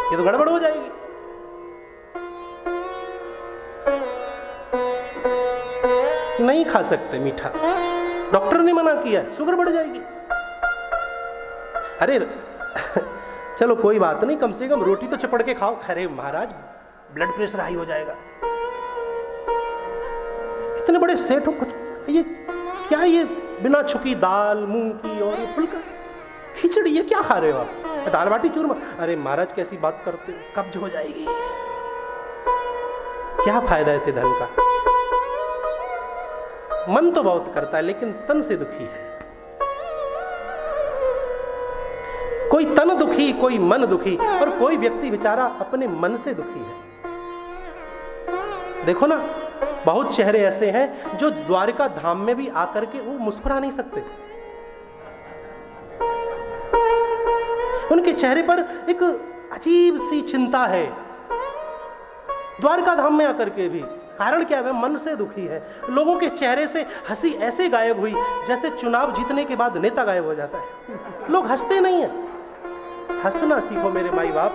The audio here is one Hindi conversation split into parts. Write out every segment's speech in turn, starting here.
ये तो गड़बड़ हो जाएगी। नहीं खा सकते मीठा, डॉक्टर ने मना किया, शुगर बढ़ जाएगी। अरे चलो कोई बात नहीं, कम से कम रोटी तो चपड़ के खाओ। अरे महाराज ब्लड प्रेशर हाई हो जाएगा। इतने बड़े सेठ हो, कुछ ये क्या, ये बिना छुकी दाल मूंग की और ये फुल्का खिचड़ी, ये क्या खा रहे हो आप? दाल बाटी चूरमा। अरे महाराज कैसी बात करते हो, कब्ज हो जाएगी। क्या फायदा ऐसे धन का? मन तो बहुत करता है लेकिन तन से दुखी है। कोई तन दुखी, कोई मन दुखी, और कोई व्यक्ति बेचारा अपने मन से दुखी है। देखो ना, बहुत चेहरे ऐसे हैं जो द्वारका धाम में भी आकर के वो मुस्कुरा नहीं सकते। उनके चेहरे पर एक अजीब सी चिंता है, द्वारका धाम में आकर के भी। कारण क्या है? मन से दुखी है। लोगों के चेहरे से हंसी ऐसे गायब हुई जैसे चुनाव जीतने के बाद नेता गायब हो जाता है। लोग हंसते नहीं है। हंसना सीखो मेरे माई बाप।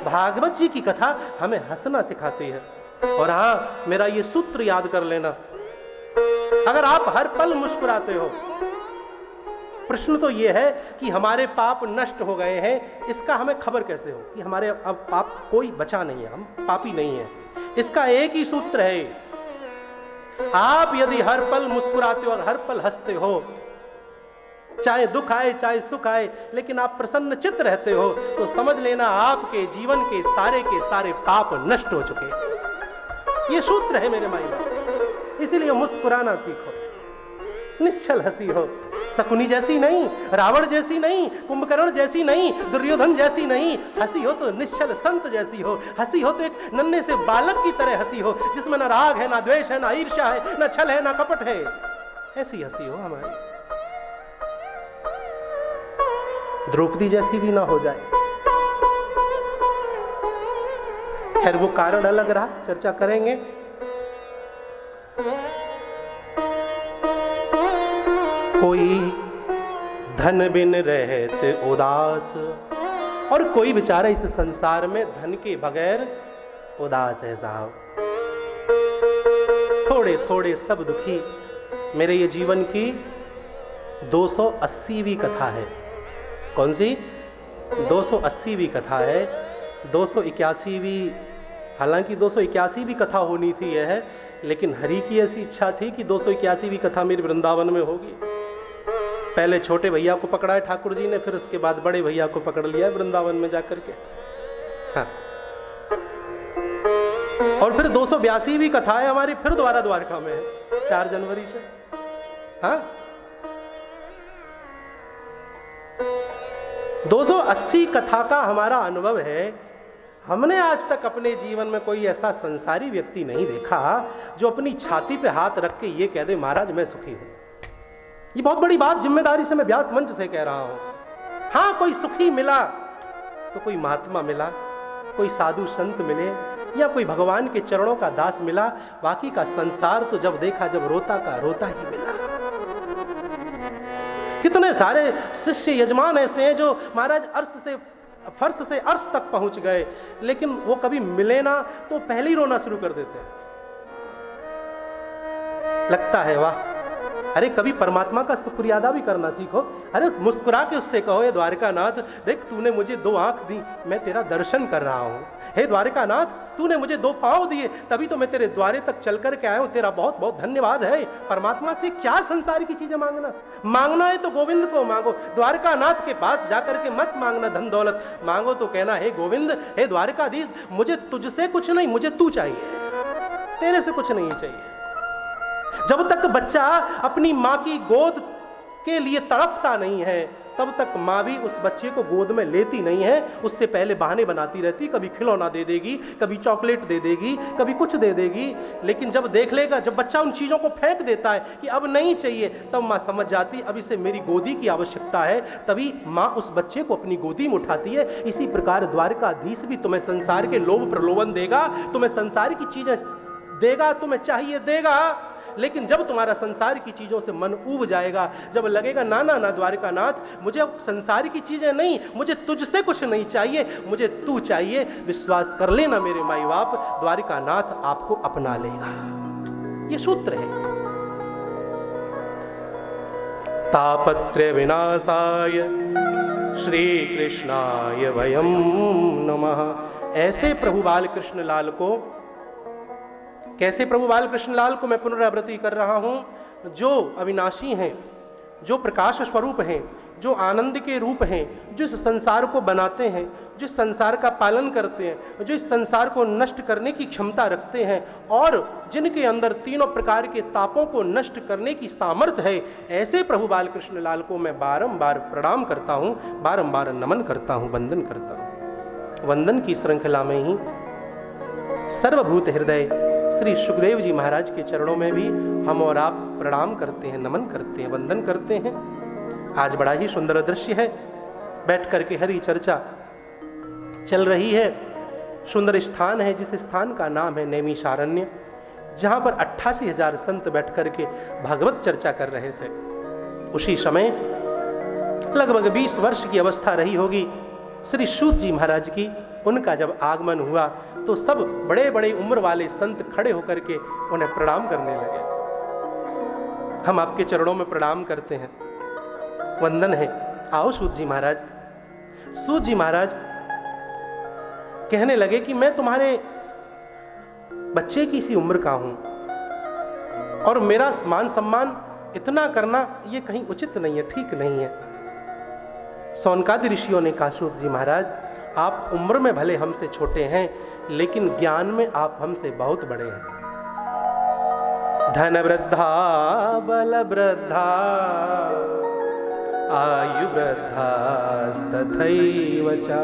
भागवत जी की कथा हमें हंसना सिखाती है। और हाँ, मेरा ये सूत्र याद कर लेना, अगर आप हर पल मुस्कुराते हो, प्रश्न तो ये है कि हमारे पाप नष्ट हो गए हैं, इसका हमें खबर कैसे हो कि हमारे अब पाप कोई बचा नहीं है, हम पापी नहीं है। इसका एक ही सूत्र है, आप यदि हर पल मुस्कुराते हो, हर पल हंसते हो, चाहे दुख आए चाहे सुख आए, लेकिन आप प्रसन्न चित्त रहते हो, तो समझ लेना आपके जीवन के सारे पाप नष्ट हो चुके हैं। ये सूत्र है मेरे माई बाप। इसीलिए मुस्कुराना सीखो, निश्चल हंसी हो, शकुनी जैसी नहीं, रावण जैसी नहीं, कुंभकर्ण जैसी नहीं, दुर्योधन जैसी नहीं। हंसी हो तो निश्चल संत जैसी हो। हंसी हो तो एक नन्हे से बालक की तरह हंसी हो, जिसमें ना राग है, ना द्वेष है, ना ईर्ष्या है, ना छल है, ना कपट है। ऐसी हंसी हो हमारी, द्रौपदी जैसी भी ना हो जाए। खैर वो कारण अलग रहा, चर्चा करेंगे। कोई धन बिन रहते उदास, और कोई बेचारा इस संसार में धन के बगैर उदास है साहब। थोड़े थोड़े सब दुखी। मेरे ये जीवन की 280वीं कथा है। कौन सी? 280वीं कथा है। 281वीं, हालांकि 281वीं कथा होनी थी यह, लेकिन हरि की ऐसी इच्छा थी कि 281वीं कथा मेरे वृंदावन में होगी। पहले छोटे भैया को पकड़ा है ठाकुर जी ने, फिर उसके बाद बड़े भैया को पकड़ लिया है वृंदावन में जाकर के। हाँ, और फिर 282वीं कथा है हमारी, फिर दोबारा द्वारका में है 4 जनवरी से। हाँ, 280 कथा का हमारा अनुभव है। हमने आज तक अपने जीवन में कोई ऐसा संसारी व्यक्ति नहीं देखा जो अपनी छाती पे हाथ रख के ये कह दे महाराज मैं सुखी हूं। ये बहुत बड़ी बात, जिम्मेदारी से मैं व्यास मंच से कह रहा हूं। हाँ, कोई सुखी मिला तो कोई महात्मा मिला, कोई साधु संत मिले, या कोई भगवान के चरणों का दास मिला। बाकी का संसार तो जब देखा जब रोता का रोता ही मिला। कितने सारे शिष्य यजमान ऐसे हैं जो महाराज फर्श से अर्श तक पहुंच गए, लेकिन वो कभी मिले ना तो पहले ही रोना शुरू कर देते हैं। लगता है वाह, अरे कभी परमात्मा का शुक्रिया अदा भी करना सीखो। अरे मुस्कुरा के उससे कहो, हे द्वारकानाथ देख तूने मुझे 2 आंख दी, मैं तेरा दर्शन कर रहा हूं। हे द्वारकानाथ तूने मुझे 2 पांव दिए, तभी तो मैं तेरे द्वारे तक चल करके आया हूं। तेरा बहुत बहुत धन्यवाद है। परमात्मा से क्या संसार की चीजें मांगना है तो गोविंद को मांगो। द्वारकानाथ के पास जाकर के मत मांगना धन दौलत, मांगो तो कहना हे गोविंद, हे द्वारकाधीश, मुझे तुझसे कुछ नहीं, मुझे तू चाहिए, तेरे से कुछ नहीं चाहिए। जब तक बच्चा अपनी माँ की गोद के लिए तड़पता नहीं है, तब तक माँ भी उस बच्चे को गोद में लेती नहीं है। उससे पहले बहाने बनाती रहती, कभी खिलौना दे देगी, कभी चॉकलेट दे देगी, कभी कुछ दे देगी। लेकिन जब देख लेगा, जब बच्चा उन चीज़ों को फेंक देता है कि अब नहीं चाहिए, तब माँ समझ जाती अब इसे मेरी गोदी की आवश्यकता है। तभी माँ उस बच्चे को अपनी गोदी में उठाती है। इसी प्रकार द्वारकाधीश भी तुम्हें संसार के लोभ प्रलोभन देगा, तुम्हें संसार की चीज़ें देगा, तुम्हें चाहिए देगा, लेकिन जब तुम्हारा संसार की चीजों से मन ऊब जाएगा, जब लगेगा ना ना ना द्वारिकानाथ, मुझे अब संसार की चीजें नहीं, मुझे तुझसे कुछ नहीं चाहिए, मुझे तू चाहिए, विश्वास कर लेना मेरे माई बाप, द्वारिकानाथ आपको अपना लेगा। ये सूत्र है। तापत्रय विनाशाय श्री कृष्णाय वयम नमः। ऐसे प्रभु बाल कृष्ण लाल को, कैसे प्रभु बाल कृष्ण लाल को मैं पुनरावृत्ति कर रहा हूं, जो अविनाशी हैं, जो प्रकाश स्वरूप हैं, जो आनंद के रूप हैं, जो इस संसार को बनाते हैं, जो इस संसार का पालन करते हैं, जो इस संसार को नष्ट करने की क्षमता रखते हैं और जिनके अंदर तीनों प्रकार के तापों को नष्ट करने की सामर्थ्य है, ऐसे प्रभु बाल कृष्ण लाल को मैं बारंबार प्रणाम करता हूँ, बारंबार नमन करता हूँ, वंदन करता हूँ। वंदन की श्रृंखला में ही सर्वभूत हृदय श्री सुखदेव जी महाराज के चरणों में भी हम और आप प्रणाम करते हैं, नमन करते हैं, वंदन करते हैं। आज बड़ा ही सुंदर दृश्य है, बैठ करके हरि चर्चा चल रही है। सुंदर स्थान है, जिस स्थान का नाम है नैमिषारण्य, जहां पर 88,000 संत बैठ करके भागवत चर्चा कर रहे थे। उसी समय लगभग 20 वर्ष की अवस्था रही होगी श्री सूत जी महाराज की। उनका जब आगमन हुआ तो सब बड़े बड़े उम्र वाले संत खड़े होकर के उन्हें प्रणाम करने लगे। हम आपके चरणों में प्रणाम करते हैं, वंदन है, आओ सूत जी महाराज। सूत जी महाराज कहने लगे कि मैं तुम्हारे बच्चे की सी उम्र का हूं और मेरा मान सम्मान इतना करना ये कहीं उचित नहीं है, ठीक नहीं है। सौनकादि ऋषियों ने कहा, सूत जी महाराज आप उम्र में भले हमसे छोटे हैं, लेकिन ज्ञान में आप हमसे बहुत बड़े हैं। धन वृद्धा बल वृद्धा आयु वृद्धा तथैव च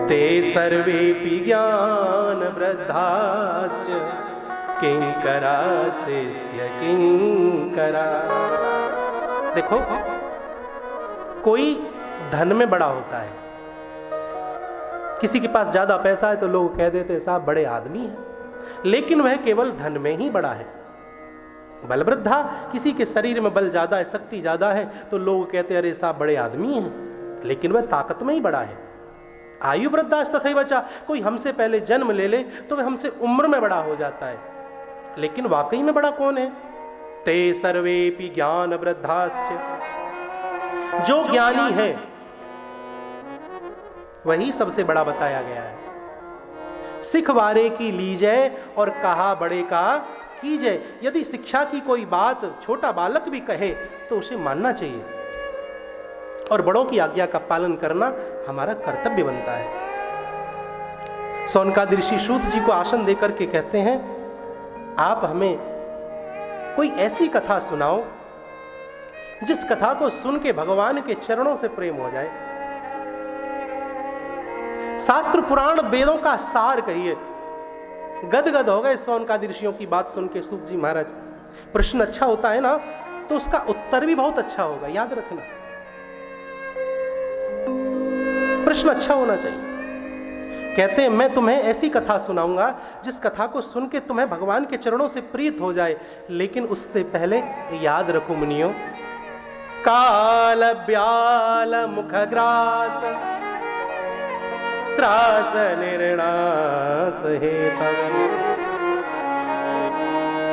ते सर्वेपि ज्ञान वृद्धाश्च किंकरा शिष्य किंकरा। देखो, कोई धन में बड़ा होता है, किसी के पास ज्यादा पैसा है तो लोग कह देते हैं साहब बड़े आदमी हैं, लेकिन वह केवल धन में ही बड़ा है। बल वृद्धा, किसी के शरीर में बल ज्यादा है, शक्ति ज्यादा है तो लोग कहते हैं अरे साहब बड़े आदमी हैं, लेकिन वह ताकत में ही बड़ा है। आयु वृद्धा तथैव च, कोई हमसे पहले जन्म ले ले तो वह हमसे उम्र में बड़ा हो जाता है, लेकिन वाकई में बड़ा कौन है? ते सर्वेपि ज्ञान वृद्धाश्च, जो ज्ञानी है वही सबसे बड़ा बताया गया है। सिख वारे की लीजै और कहा बड़े का कीजै। यदि शिक्षा की कोई बात छोटा बालक भी कहे तो उसे मानना चाहिए और बड़ों की आज्ञा का पालन करना हमारा कर्तव्य बनता है। सौनकादि ऋषि सूत जी को आसन देकर के कहते हैं, आप हमें कोई ऐसी कथा सुनाओ जिस कथा को सुन के भगवान के चरणों से प्रेम हो जाए। शास्त्र पुराण वेदों का सार कहिए। गदगद हो गए सौनकादि ऋषियों की बात सुन के सूत जी महाराज। प्रश्न अच्छा होता है ना तो उसका उत्तर भी बहुत अच्छा होगा, याद रखना, प्रश्न अच्छा होना चाहिए। कहते हैं मैं तुम्हें ऐसी कथा सुनाऊंगा जिस कथा को सुन के तुम्हें भगवान के चरणों से प्रीत हो जाए, लेकिन उससे पहले याद रखो मुनियों, काल ब्याल मुख ग्रास त्रास निर्णास हेतव।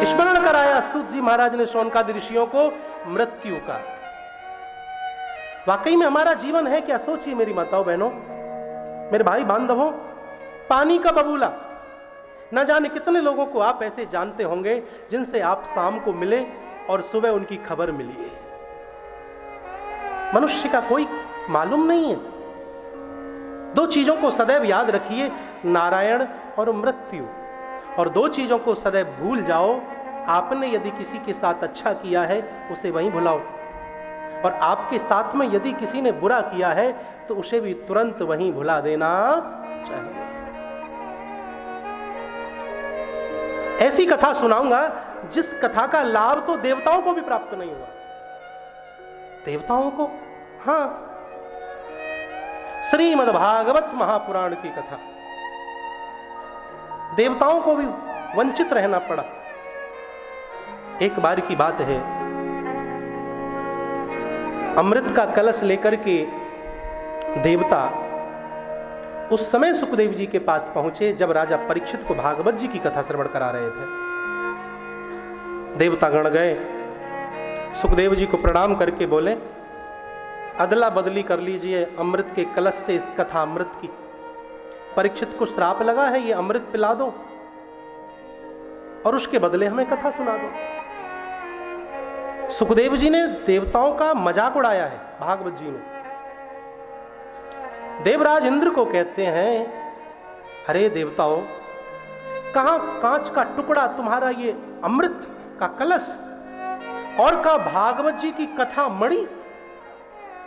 स्मरण कराया सूत जी महाराज ने सौनकादि ऋषियों को मृत्यु का। वाकई में हमारा जीवन है क्या? सोचिए मेरी माताओं बहनों, मेरे भाई बांधवों, पानी का बबूला। न जाने कितने लोगों को आप ऐसे जानते होंगे जिनसे आप शाम को मिले और सुबह उनकी खबर मिली है। मनुष्य का कोई मालूम नहीं है। दो चीजों को सदैव याद रखिए, नारायण और मृत्यु। और दो चीजों को सदैव भूल जाओ, आपने यदि किसी के साथ अच्छा किया है उसे वहीं भुलाओ, और आपके साथ में यदि किसी ने बुरा किया है तो उसे भी तुरंत वहीं भुला देना चाहिए। ऐसी कथा सुनाऊंगा जिस कथा का लाभ तो देवताओं को भी प्राप्त नहीं हुआ। देवताओं को, हाँ, श्रीमद् भागवत महापुराण की कथा, देवताओं को भी वंचित रहना पड़ा। एक बार की बात है, अमृत का कलश लेकर के देवता उस समय सुखदेव जी के पास पहुंचे जब राजा परीक्षित को भागवत जी की कथा श्रवण करा रहे थे। देवतागण गए, सुखदेव जी को प्रणाम करके बोले, अदला बदली कर लीजिए अमृत के कलश से इस कथा अमृत की। परीक्षित को श्राप लगा है, ये अमृत पिला दो और उसके बदले हमें कथा सुना दो। सुखदेव जी ने देवताओं का मजाक उड़ाया है। भागवत जी ने देवराज इंद्र को कहते हैं, अरे देवताओं, कहां कांच का टुकड़ा तुम्हारा ये अमृत का कलश और का भागवत जी की कथा मणि,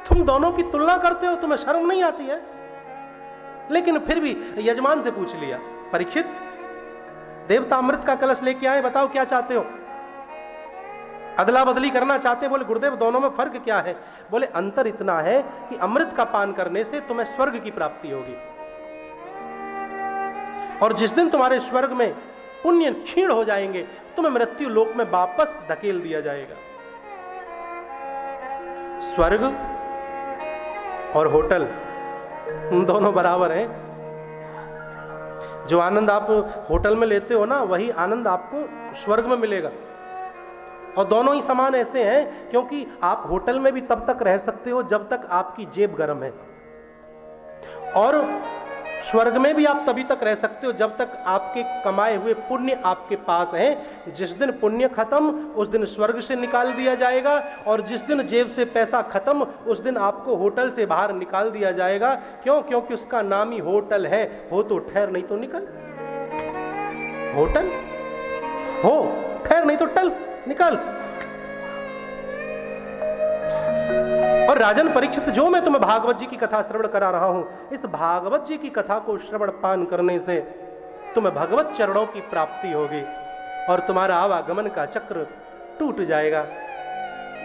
तुम दोनों की तुलना करते हो, तुम्हें शर्म नहीं आती है? लेकिन फिर भी यजमान से पूछ लिया, परीक्षित, देवता अमृत का कलश लेके आए, बताओ क्या चाहते हो? अदला बदली करना चाहते? बोले गुरुदेव दोनों में फर्क क्या है? बोले अंतर इतना है कि अमृत का पान करने से तुम्हें स्वर्ग की प्राप्ति होगी और जिस दिन तुम्हारे स्वर्ग में पुण्य क्षीण हो जाएंगे तुम्हें मृत्यु लोक में वापस धकेल दिया जाएगा। स्वर्ग और होटल दोनों बराबर हैं। जो आनंद आप होटल में लेते हो ना, वही आनंद आपको स्वर्ग में मिलेगा और दोनों ही समान ऐसे हैं क्योंकि आप होटल में भी तब तक रह सकते हो जब तक आपकी जेब गर्म है और स्वर्ग में भी आप तभी तक रह सकते हो जब तक आपके कमाए हुए पुण्य आपके पास हैं। जिस दिन पुण्य खत्म उस दिन स्वर्ग से निकाल दिया जाएगा और जिस दिन जेब से पैसा खत्म उस दिन आपको होटल से बाहर निकाल दिया जाएगा। क्यों? क्योंकि उसका नाम ही होटल है। हो तो ठहर, नहीं तो निकल। होटल हो, ठहर, नहीं तो टल, निकल। और राजन परीक्षित, जो मैं तुम्हें भागवत जी की कथा श्रवण करा रहा हूं, इस भागवत जी की कथा को श्रवण पान करने से तुम्हें भगवत चरणों की प्राप्ति होगी और तुम्हारा आवागमन का चक्र टूट जाएगा।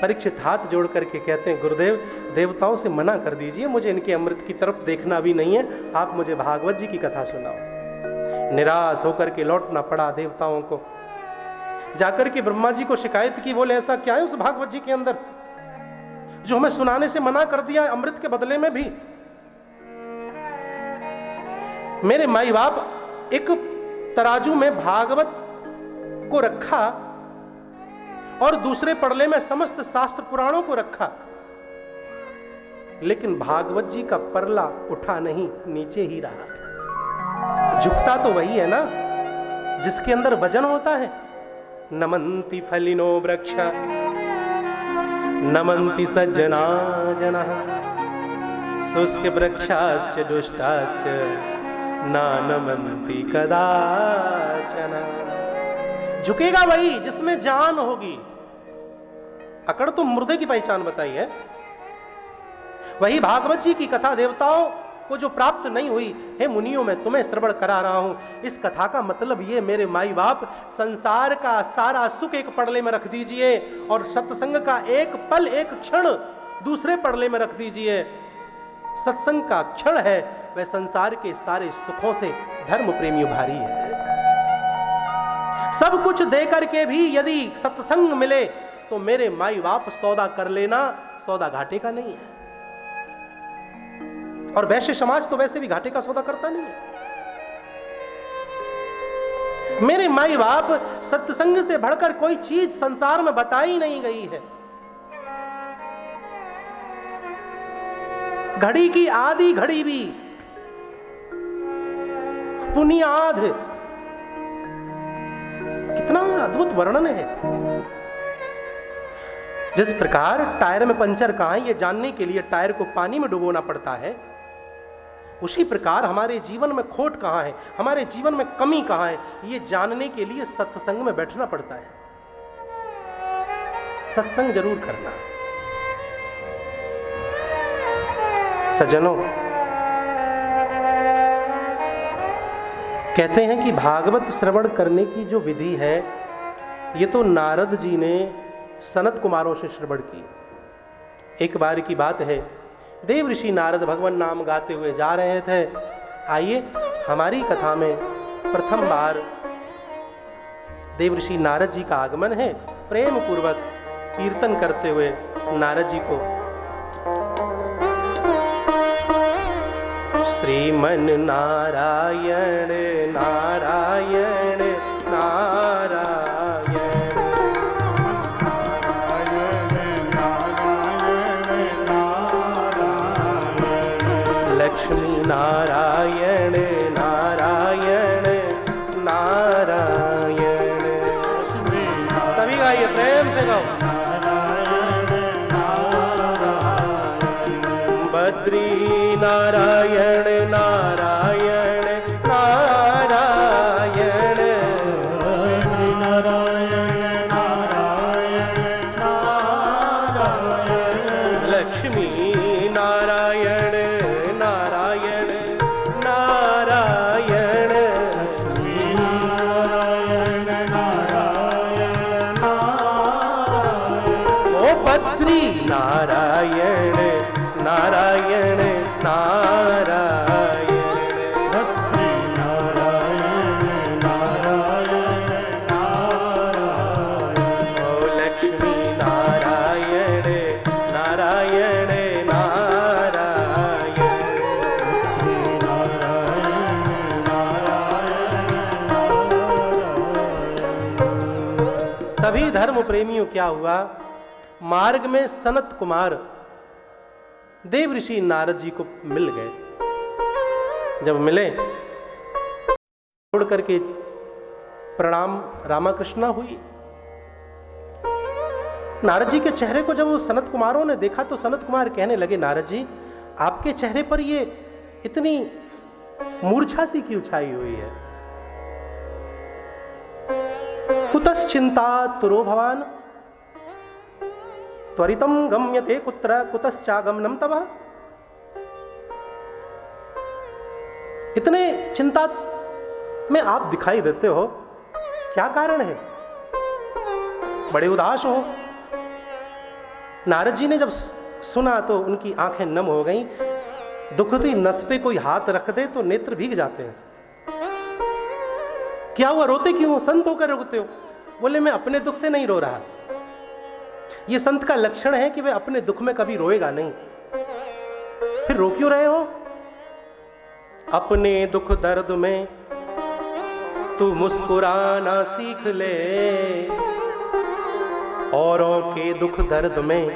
परीक्षित हाथ जोड़ करके कहते हैं, गुरुदेव देवताओं से मना कर दीजिए, मुझे इनके अमृत की तरफ देखना भी नहीं है, आप मुझे भागवत जी की कथा सुनाओ। निराश होकर के लौटना पड़ा देवताओं को। जाकर के ब्रह्मा जी को शिकायत की, बोले ऐसा क्या है उस भागवत जी के अंदर जो हमें सुनाने से मना कर दिया अमृत के बदले में भी? मेरे माई बाप एक तराजू में भागवत को रखा और दूसरे पड़ले में समस्त शास्त्र पुराणों को रखा, लेकिन भागवत जी का परला उठा नहीं, नीचे ही रहा। झुकता तो वही है ना जिसके अंदर वजन होता है। नमन्ति फलिनो वृक्ष नमन्ति सज्जना जनः शुष्क वृक्षाश्च दुष्टाश्च न नमन्ति कदाचन। झुकेगा वही जिसमें जान होगी। अकड़ तो मुर्दे की पहचान बताई है। वही भागवत जी की कथा देवताओं को जो प्राप्त नहीं हुई, हे मुनियों मैं तुम्हें श्रवण करा रहा हूं। इस कथा का मतलब ये, मेरे माई बाप, संसार का सारा सुख एक पड़ले में रख दीजिए और सत्संग का एक पल एक क्षण दूसरे पड़ले में रख दीजिए। सत्संग का क्षण है वह संसार के सारे सुखों से धर्म प्रेमी भारी है। सब कुछ देकर के भी यदि सत्संग मिले तो मेरे माई बाप सौदा कर लेना, सौदा घाटे का नहीं है। और वैश्य समाज तो वैसे भी घाटे का सौदा करता नहीं है। मेरे माई बाप, सत्संग से बढ़कर कोई चीज संसार में बताई नहीं गई है। घड़ी की आधी घड़ी भी पुनियाद, कितना अद्भुत वर्णन है। जिस प्रकार टायर में पंचर कहां है ये जानने के लिए टायर को पानी में डुबोना पड़ता है, उसी प्रकार हमारे जीवन में खोट कहां है, हमारे जीवन में कमी कहां है, ये जानने के लिए सत्संग में बैठना पड़ता है। सत्संग जरूर करना। सज्जनों, कहते हैं कि भागवत श्रवण करने की जो विधि है, ये तो नारद जी ने सनत कुमारों से श्रवण की। एक बार की बात है, देव ऋषि नारद भगवान नाम गाते हुए जा रहे थे। आइए हमारी कथा में प्रथम बार देव ऋषि नारद जी का आगमन है। प्रेम पूर्वक कीर्तन करते हुए नारद जी को श्रीमन नारायण नारायण नारायण लक्ष्मी नारायण नारायण नारायण। सभी गाइए, प्रेम से गाओ। बद्री नारायण नारायण नारायण नारायण नारायण नारायण लक्ष्मी नारायण नारायण नारायण लक्ष्मी नारायण नारायण नारायण ओ बद्री नारायण नारायण नारायण भक्ति नारायण नारायण नारायण ओ लक्ष्मी नारायण नारायण नारायण भक्ति नारायण नारायण नारायण। तभी धर्म प्रेमियों क्या हुआ, मार्ग में सनत कुमार देव ऋषि नारद जी को मिल गए। जब मिले, छोड़ करके प्रणाम रामाकृष्णा हुई। नारद जी के चेहरे को जब सनत कुमारों ने देखा तो सनत कुमार कहने लगे, नारद जी आपके चेहरे पर ये इतनी मूर्छा सी क्यों छाई हुई है? कुतश्चिंता तुरो भवान त्वरितम गम्यते कुत्र कुतश्चागमनम तव। इतने चिंता में आप दिखाई देते हो, क्या कारण है? बड़े उदास हो। नारद जी ने जब सुना तो उनकी आंखें नम हो गईं। दुखती नस पे कोई हाथ रख दे तो नेत्र भीग जाते हैं। क्या हुआ, रोते क्यों हो? संत होकर रोते हो? बोले मैं अपने दुख से नहीं रो रहा। ये संत का लक्षण है कि वे अपने दुख में कभी रोएगा नहीं। फिर रो क्यों रहे हो? अपने दुख दर्द में तू मुस्कुराना सीख ले, औरों के दुख दर्द में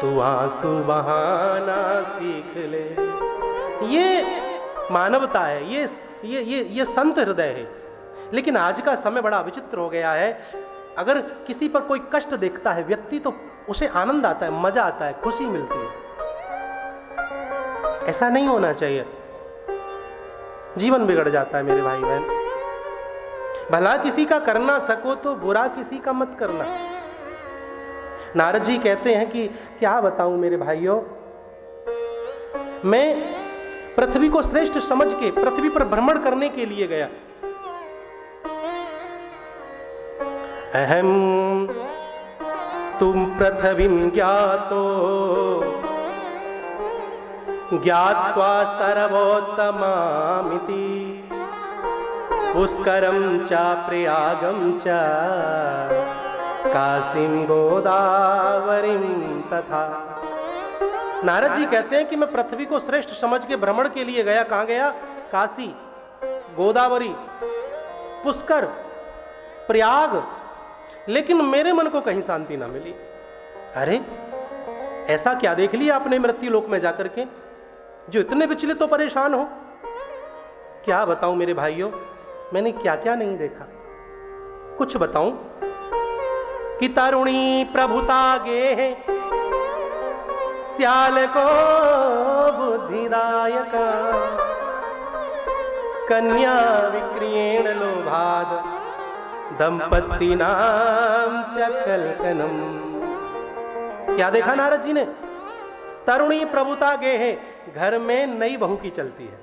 तू आंसू बहाना सीख ले। ये मानवता है, ये संत हृदय है। लेकिन आज का समय बड़ा विचित्र हो गया है। अगर किसी पर कोई कष्ट देखता है व्यक्ति तो उसे आनंद आता है, मजा आता है, खुशी मिलती है। ऐसा नहीं होना चाहिए, जीवन बिगड़ जाता है मेरे भाई बहन। भला किसी का करना सको तो बुरा किसी का मत करना। नारद जी कहते हैं कि क्या बताऊं मेरे भाइयों, मैं पृथ्वी को श्रेष्ठ समझ के पृथ्वी पर भ्रमण करने के लिए गया। अहम तुम पृथ्वीं ज्ञातो ज्ञात्वा सर्वोत्तमामिति पुष्करम च प्रयागम च काशीं गोदावरीं तथा। नारद जी कहते हैं कि मैं पृथ्वी को श्रेष्ठ समझ के भ्रमण के लिए गया। कहां गया? काशी, गोदावरी, पुष्कर, प्रयाग, लेकिन मेरे मन को कहीं शांति ना मिली। अरे ऐसा क्या देख लिया आपने मृत्यु लोक में जाकर के जो इतने विचलित तो परेशान हो? क्या बताऊं मेरे भाइयों, मैंने क्या क्या नहीं देखा। कुछ बताऊं कि तरुणी प्रभुता गे श्याल को बुद्धिदायक कन्या विक्रियेण लोभाद दंपति नाम चकलकनम। क्या देखा नारद जी ने? तरुणी प्रभुता गे है, घर में नई बहू की चलती है।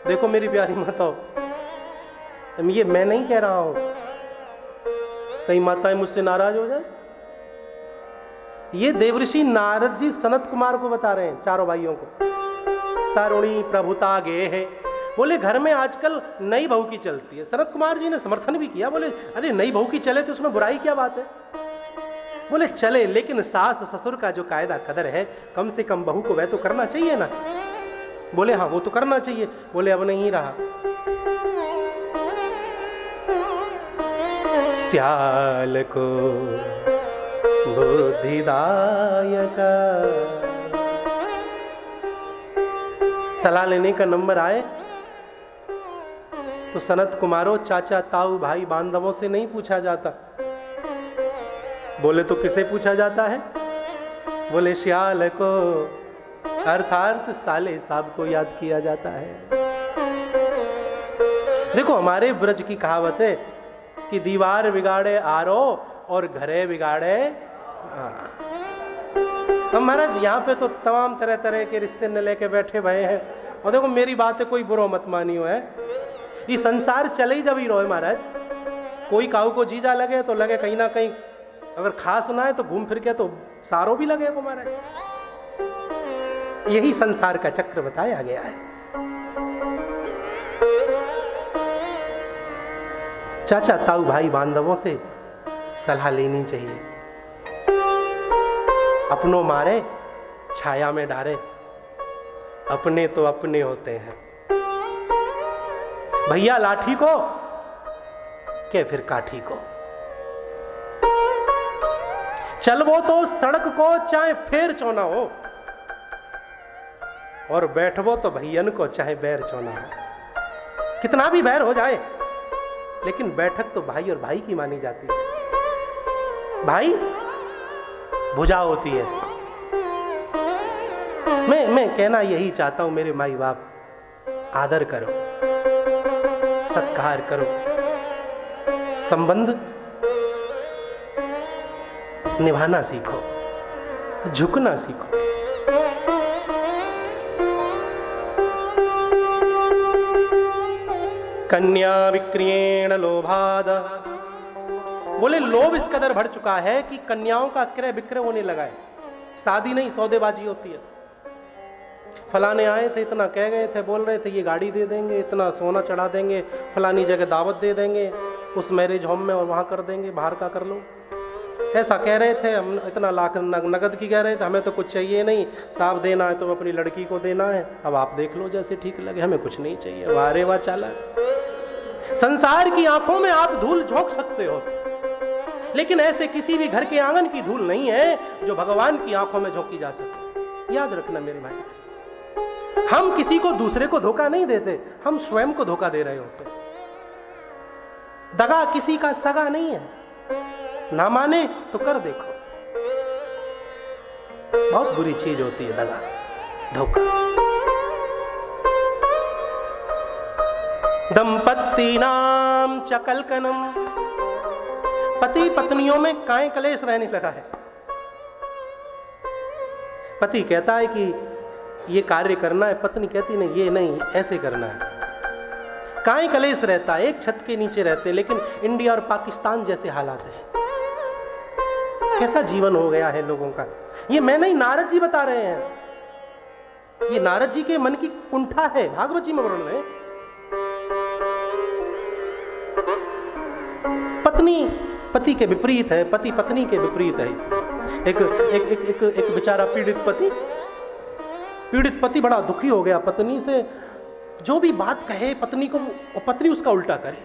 देखो मेरी प्यारी माताओं, ये मैं नहीं कह रहा हूं, कई माताएं मुझसे नाराज हो जाए। ये देवऋषि नारद जी सनत कुमार को बता रहे हैं, चारों भाइयों को। तरुणी प्रभुता गे है, बोले घर में आजकल नई बहू की चलती है। सनत कुमार जी ने समर्थन भी किया, बोले अरे नई बहू की चले तो उसमें बुराई क्या बात है। बोले चले, लेकिन सास ससुर का जो कायदा कदर है, कम से कम बहू को वह तो करना चाहिए ना। बोले हाँ वो तो करना चाहिए। बोले अब नहीं रहा। श्याल को बुद्धिदायक सलाह लेने का नंबर आए तो सनत कुमारों, चाचा ताऊ भाई बांधवों से नहीं पूछा जाता। बोले तो किसे पूछा जाता है। बोले श्याल को, अर्थात साले साहब को याद किया जाता है। देखो हमारे ब्रज की कहावत है कि दीवार बिगाड़े आरो और घरे बिगाड़े। हम महाराज यहाँ पे तो तमाम तरह तरह के रिश्ते न लेके बैठे भये हैं। और देखो मेरी बात है, कोई बुरा मत मानियो है, ये संसार चले ही जब ही रहो महाराज। कोई काऊ को जीजा लगे तो लगे कहीं ना कहीं, अगर खास ना है तो घूम फिर के तो सारो भी लगे को महाराज। यही संसार का चक्र बताया गया है। चाचा ताऊ भाई बांधवों से सलाह लेनी चाहिए। अपनों मारे छाया में डारे, अपने तो अपने होते हैं। भैया लाठी को के फिर काठी को, चलवो तो सड़क को चाहे फेर चौना हो, और बैठवो तो भैयन को चाहे बैर चौना हो। कितना भी बैर हो जाए लेकिन बैठक तो भाई और भाई की मानी जाती है। भाई भुजा होती है। मैं कहना यही चाहता हूं, मेरे माई बाप आदर करो, सत्कार करो, संबंध निभाना सीखो, झुकना सीखो। कन्या विक्रियेण लोभाद। बोले लोभ इस कदर बढ़ चुका है कि कन्याओं का क्रय विक्रय होने लगा है। शादी नहीं सौदेबाजी होती है। फलाने आए थे, इतना कह गए थे, बोल रहे थे ये गाड़ी दे देंगे, इतना सोना चढ़ा देंगे, फलानी जगह दावत दे देंगे उस मैरिज होम में और वहां कर देंगे, बाहर का कर लो। ऐसा कह रहे थे, हम इतना लाख नगद की कह रहे थे, हमें तो कुछ चाहिए नहीं, साफ देना है तो अपनी लड़की को देना है, अब आप देख लो जैसे ठीक लगे, हमें कुछ नहीं चाहिए। वाह रे वाह चाला। संसार की आंखों में आप धूल झोंक सकते हो, लेकिन ऐसे किसी भी घर के आंगन की धूल नहीं है जो भगवान की आंखों में झोंकी जा सके। याद रखना मेरे भाई, हम किसी को दूसरे को धोखा नहीं देते, हम स्वयं को धोखा दे रहे होते। दगा किसी का सगा नहीं है, ना माने तो कर देखो। बहुत बुरी चीज होती है दगा, धोखा। दंपत्ति नाम चकलकनम। पति पत्नियों में काय कलेश रहने लगा है। पति कहता है कि ये कार्य करना है, पत्नी कहती नहीं ये नहीं ऐसे करना है। काय कलेश रहता है, एक छत के नीचे रहते, लेकिन इंडिया और पाकिस्तान जैसे हालात है। कैसा जीवन हो गया है लोगों का। ये मैं नहीं, नारद जी बता रहे हैं। ये नारद जी के मन की कुंठा है, भागवत जी में वर्णन है। पत्नी पति के विपरीत है, पति पत्नी के विपरीत है। एक एक एक एक, एक बेचारा पीड़ित पति बड़ा दुखी हो गया पत्नी से। जो भी बात कहे पत्नी को, पत्नी उसका उल्टा करे।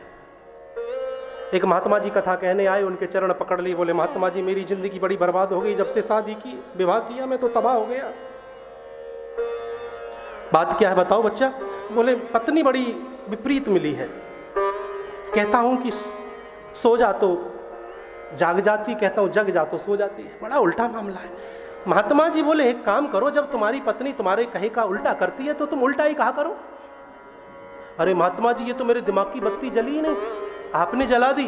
एक महात्मा जी कथा कहने आए, उनके चरण पकड़ लिए, बोले महात्मा जी मेरी जिंदगी बड़ी बर्बाद हो गई, जब से शादी की विवाह किया मैं तो तबाह हो गया। बात क्या है बताओ बच्चा। बोले पत्नी बड़ी विपरीत मिली है, कहता हूं कि सो जा तो जाग जाती, कहता हूं जग जा तो सो जाती है। बड़ा उल्टा मामला है। महात्मा जी बोले एक काम करो, जब तुम्हारी पत्नी तुम्हारे कहे का उल्टा करती है तो तुम उल्टा ही कहा करो। अरे महात्मा जी ये तो मेरे दिमाग की बत्ती जली ही नहीं, आपने जला दी।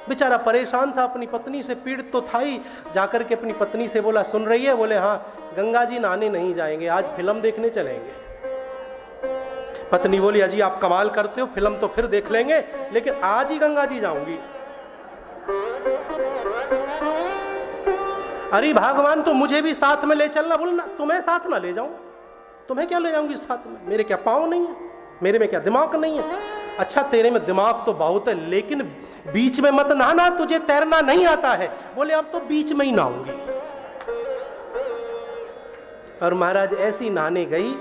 बेचारा परेशान था, अपनी पत्नी से पीड़ित तो था ही। जाकर के अपनी पत्नी से बोला सुन रही है? बोले हाँ। गंगा जी नहाने नहीं जाएंगे, आज फिल्म देखने चलेंगे। पत्नी बोली अजी आप कमाल करते हो, फिल्म तो फिर देख लेंगे लेकिन आज ही गंगा जी जाऊंगी। अरे भगवान तो मुझे भी साथ में ले चलना, बोलना तुम्हें साथ ना ले जाऊं, तुम्हें क्या ले जाऊंगी साथ में, मेरे क्या पाँव नहीं है। मेरे में क्या दिमाग नहीं है? अच्छा तेरे में दिमाग तो बहुत है, लेकिन बीच में मत नहाना, तुझे तैरना नहीं आता है। बोले अब तो बीच में ही नहाऊंगी। और महाराज ऐसी नहाने गई,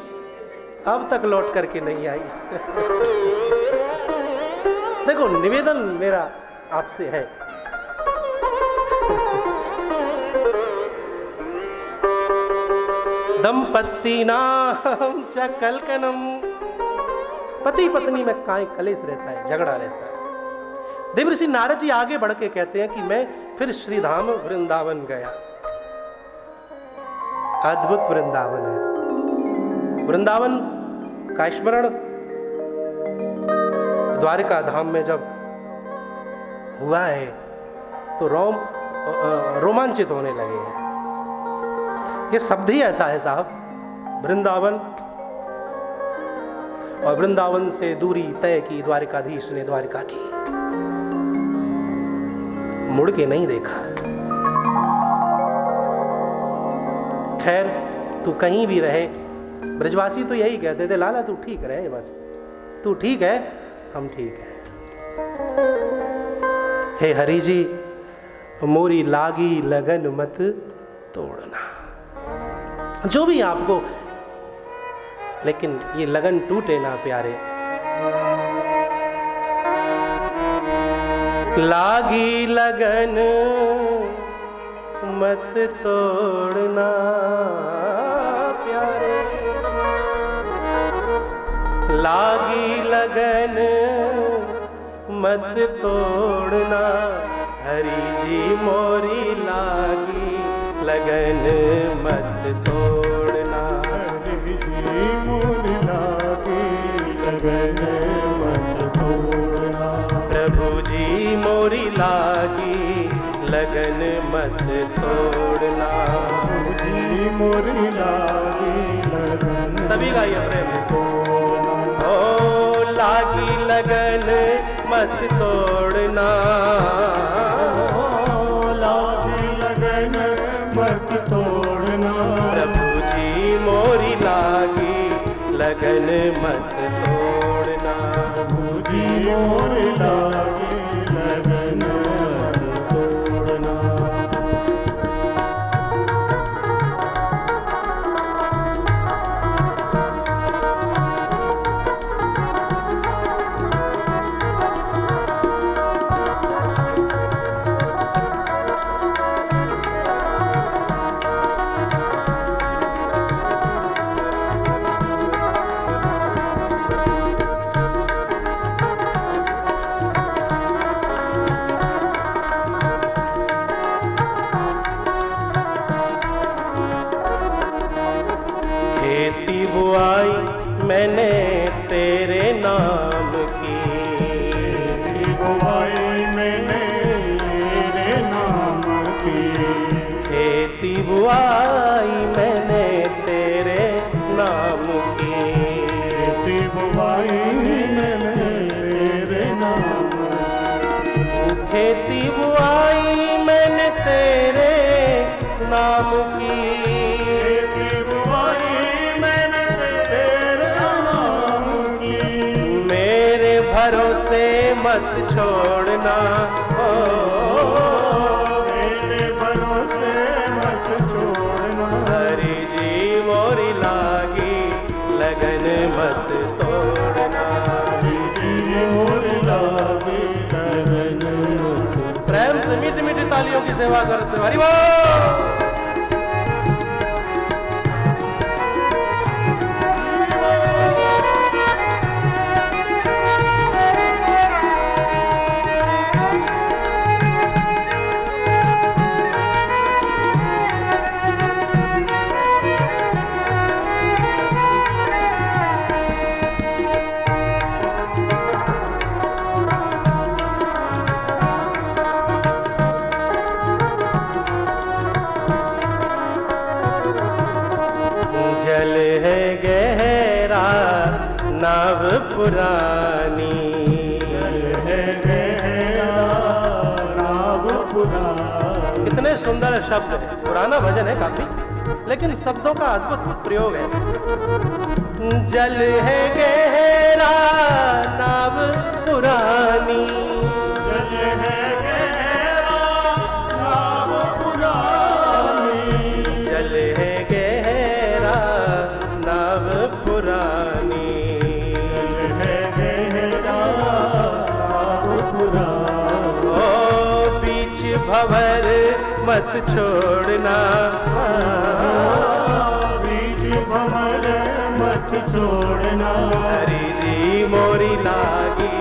अब तक लौट करके नहीं आई। देखो निवेदन मेरा आपसे है, दंपत्ति नाम च कलकनम, पति पत्नी में काय कलेश रहता है, झगड़ा रहता है। देवऋषि नारद जी आगे बढ़ के कहते हैं कि मैं फिर श्रीधाम वृंदावन गया। अद्भुत वृंदावन है। वृंदावन का स्मरण द्वारिका धाम में जब हुआ है तो रोमांचित होने लगे हैं। ये शब्द ही ऐसा है साहब, वृंदावन। और वृंदावन से दूरी तय की द्वारिकाधीश ने द्वारिका की, मुड़ के नहीं देखा। खैर तू कहीं भी रहे, ब्रजवासी तो यही कहते थे, लाला तू ठीक रहे, बस तू ठीक है, हम ठीक है। हे हरि जी मोरी लागी लगन मत तोड़ना। जो भी आपको, लेकिन ये लगन टूटे ना प्यारे। लागी लगन मत तोड़ना प्यारे, लागी लगन मत तोड़ना। हरि जी मोरी लागी लगन मत तोड़ना। हरि जी मोरी लागी लगन मत तोड़ना। प्रभु जी मोरी लागी लगन मत तोड़ना। प्रभु जी मोरी लागी लगन सभी गाइए प्रेम से। ओ लागी लगन मत तोड़ना। लागी लगन मत तोड़ना। प्रभु जी मोरी लागी लगन मत तोड़ना। प्रभु जी मोरी लागी लगन मत तोड़ना। खेती बुआई मैंने तेरे नाम की। खेती बुआई मैंने तेरे नाम की। खेती बुआई मैंने तेरे नाम की। खेती बुआई मैंने तेरे नाम की। खेती बुआई मैंने तेरे नाम की। खेती बुआई मैंने तेरे नाम की। मेरे भरोसे मत छोड़ना। ओ मेरे भरोसे मत छोड़ना। हरि जी मोरी लागी लगन मत तोड़ना। हरि जी मोरी लागी लगन मत। प्रेम से मीठी मीठी तालियों की सेवा करते हो। हरि बोल। जल है गहरा नाव पुरानी। जल है गहरा नाव पुरानी। कितने सुंदर शब्द है। पुराना भजन है काफी, लेकिन शब्दों का अद्भुत प्रयोग है। जल है गहरा मत छोड़ना, बीच भंवर मत छोड़ना। हरि जी मोरी लागी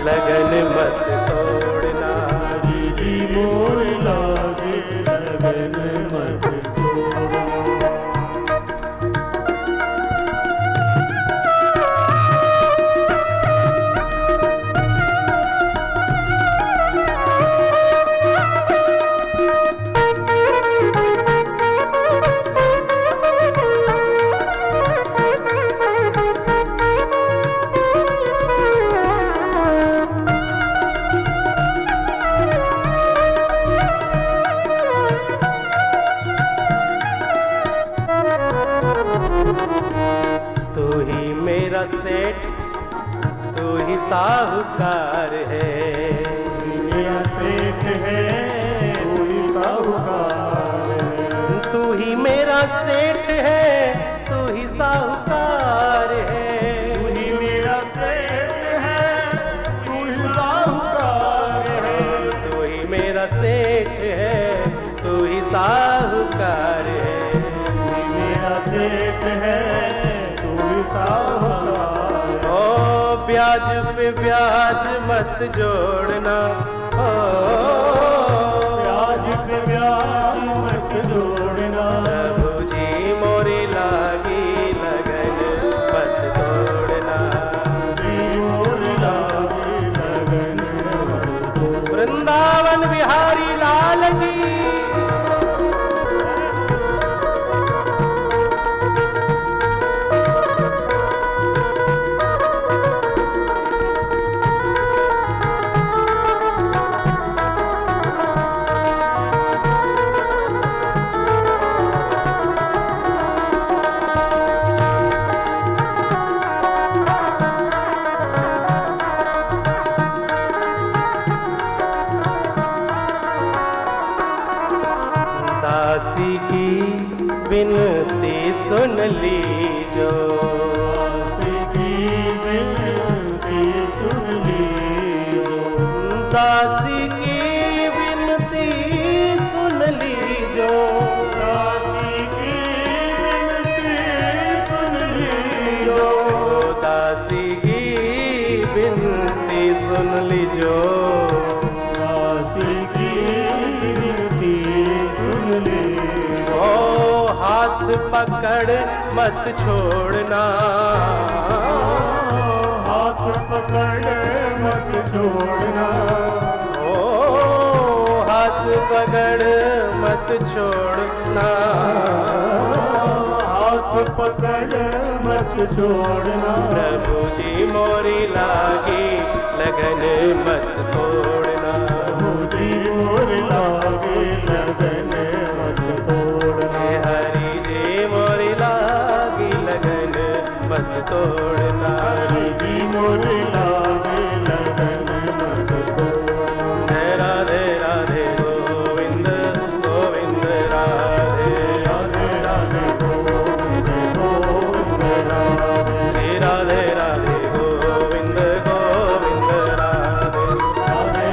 लगन मत तोड़ना, हरि जी मोर लागे लगन मत तोड़ना। तू ही मेरा सेठ, तू ही साहूकार है, मेरा सेठ है तू ही साहूकार है। तू ही मेरा सेठ है, तू ही साहूकार है, तू ही मेरा सेठ है तू ही साहूकार है। तू ही मेरा सेठ है, तू ही साहूकार है। मेरा सेठ है तू ही साहूकार है। ओ ब्याज पे ब्याज मत जोड़ना, ओ ब्याज पे ब्याज मत जोड़ना। प्रभु जी मोरी लागी लगन मत तोड़ना, जी मोर लागे लगन मत तोड़ना। वृंदावन बिहारी लाल की। दासी की विनती सुन लीजो, दासी की विनती सुन लीजो। दासी की विनती सुन लीजो, दासी की विनती सुन लीजो। दासी की विनती सुन लीजो। दासी की विनती सुन लीजो। ओ हाथ पकड़ मत छोड़ना, हाथ पकड़ मत छोड़ना। ओ हाथ पकड़ मत छोड़ना, हाथ पकड़ मत छोड़ना। प्रभु जी मोरी लागी लगन मत तोड़ना, मुझे मोर लागे लगन मत तोड़ना। हे हरि जी मोरी लागी लगन मत तोड़ना, हरि जी मोर लागे लगन मत तोड़ना। राधे राधे गोविंद गोविंद राधे, राधे राधे गोविंद गोविंद राधे। श्री राधे राधे गोविंद गोविंद राधे, राधे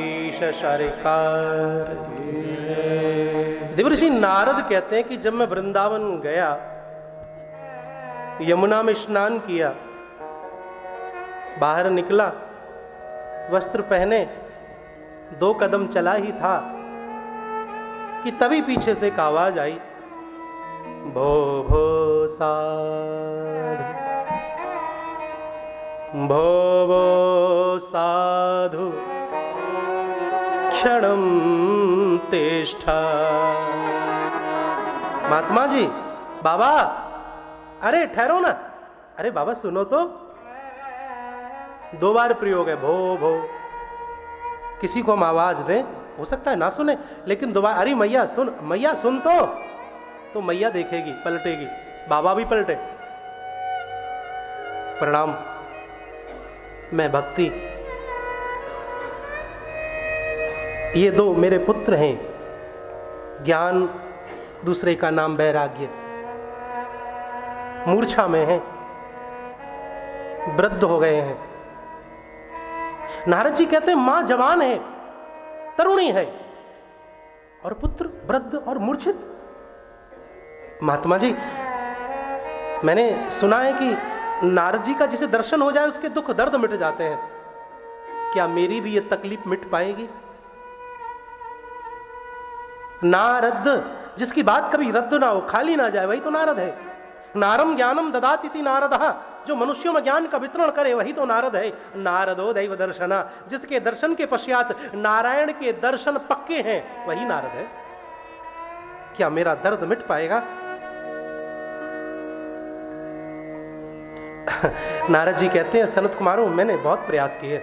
द्वारकाधीश सरकार। देवर्षि नारद कहते हैं कि जब मैं वृंदावन गया, यमुना में स्नान किया, बाहर निकला, वस्त्र पहने 2 कदम चला ही था कि तभी पीछे से एक आवाज आई, भो भो साधु, भो भो साधु क्षणम तिष्ठा। महात्मा जी, बाबा, अरे ठहरो ना, अरे बाबा सुनो तो। 2 बार प्रयोग है, भो भो। किसी को हम आवाज दें, हो सकता है ना सुने, लेकिन दोबारा, अरे मैया सुन, मैया सुन तो मैया देखेगी, पलटेगी, बाबा भी पलटे। प्रणाम, मैं भक्ति, ये 2 मेरे पुत्र हैं, ज्ञान, दूसरे का नाम वैराग्य, मूर्छा में हैं, वृद्ध हो गए हैं। नारद जी कहते हैं मां जवान है, तरुणी है, और पुत्र वृद्ध और मूर्छित। महात्मा जी, मैंने सुना है कि नारद जी का जिसे दर्शन हो जाए उसके दुख दर्द मिट जाते हैं। क्या मेरी भी ये तकलीफ मिट पाएगी? नारद, जिसकी बात कभी रद्द ना हो, खाली ना जाए, वही तो नारद है। नारम ज्ञानम ददाति इति नारदः, जो मनुष्यों में ज्ञान का वितरण करे वही तो नारद है। नारदो दैव दर्शना, जिसके दर्शन के पश्चात नारायण के दर्शन पक्के हैं, वही नारद है। क्या मेरा दर्द मिट पाएगा? नारद जी कहते हैं, सनत कुमारों, मैंने बहुत प्रयास किए,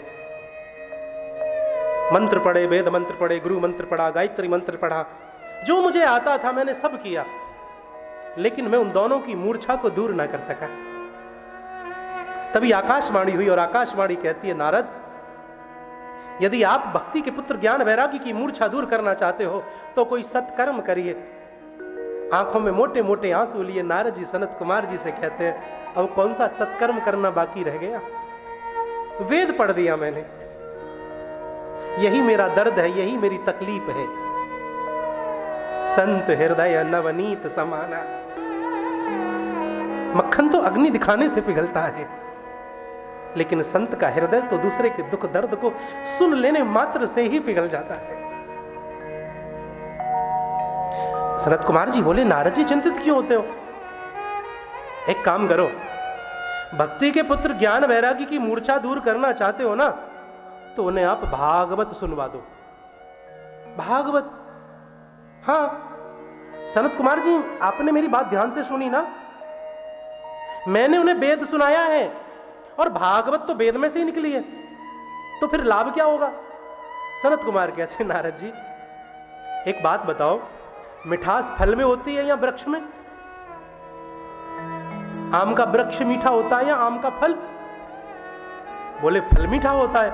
मंत्र पढ़े, वेद मंत्र पढ़े, गुरु मंत्र पढ़ा, गायत्री मंत्र पढ़ा, जो मुझे आता था मैंने सब किया, लेकिन मैं उन दोनों की मूर्छा को दूर ना कर सका। तभी आकाशवाणी हुई, और आकाशवाणी कहती है, नारद, यदि आप भक्ति के पुत्र ज्ञान वैरागी की मूर्छा दूर करना चाहते हो तो कोई सत्कर्म करिए। आंखों में मोटे मोटे आंसू लिए नारद जी सनत कुमार जी से कहते हैं, अब कौन सा सत्कर्म करना बाकी रह गया? वेद पढ़ दिया मैंने, यही मेरा दर्द है, यही मेरी तकलीफ है। संत हृदय नवनीत समाना, मक्खन तो अग्नि दिखाने से पिघलता है, लेकिन संत का हृदय तो दूसरे के दुख दर्द को सुन लेने मात्र से ही पिघल जाता है। सनत कुमार जी बोले, नारद जी चिंतित क्यों होते हो? एक काम करो, भक्ति के पुत्र ज्ञान वैरागी की मूर्छा दूर करना चाहते हो ना, तो उन्हें आप भागवत सुनवा दो। भागवत? हाँ सनत कुमार जी, आपने मेरी बात ध्यान से सुनी ना, मैंने उन्हें वेद सुनाया है, और भागवत तो वेद में से ही निकली है, तो फिर लाभ क्या होगा? सनत कुमार कहते, नारद जी एक बात बताओ, मिठास फल में होती है या वृक्ष में? आम का वृक्ष मीठा होता है या आम का फल? बोले फल मीठा होता है,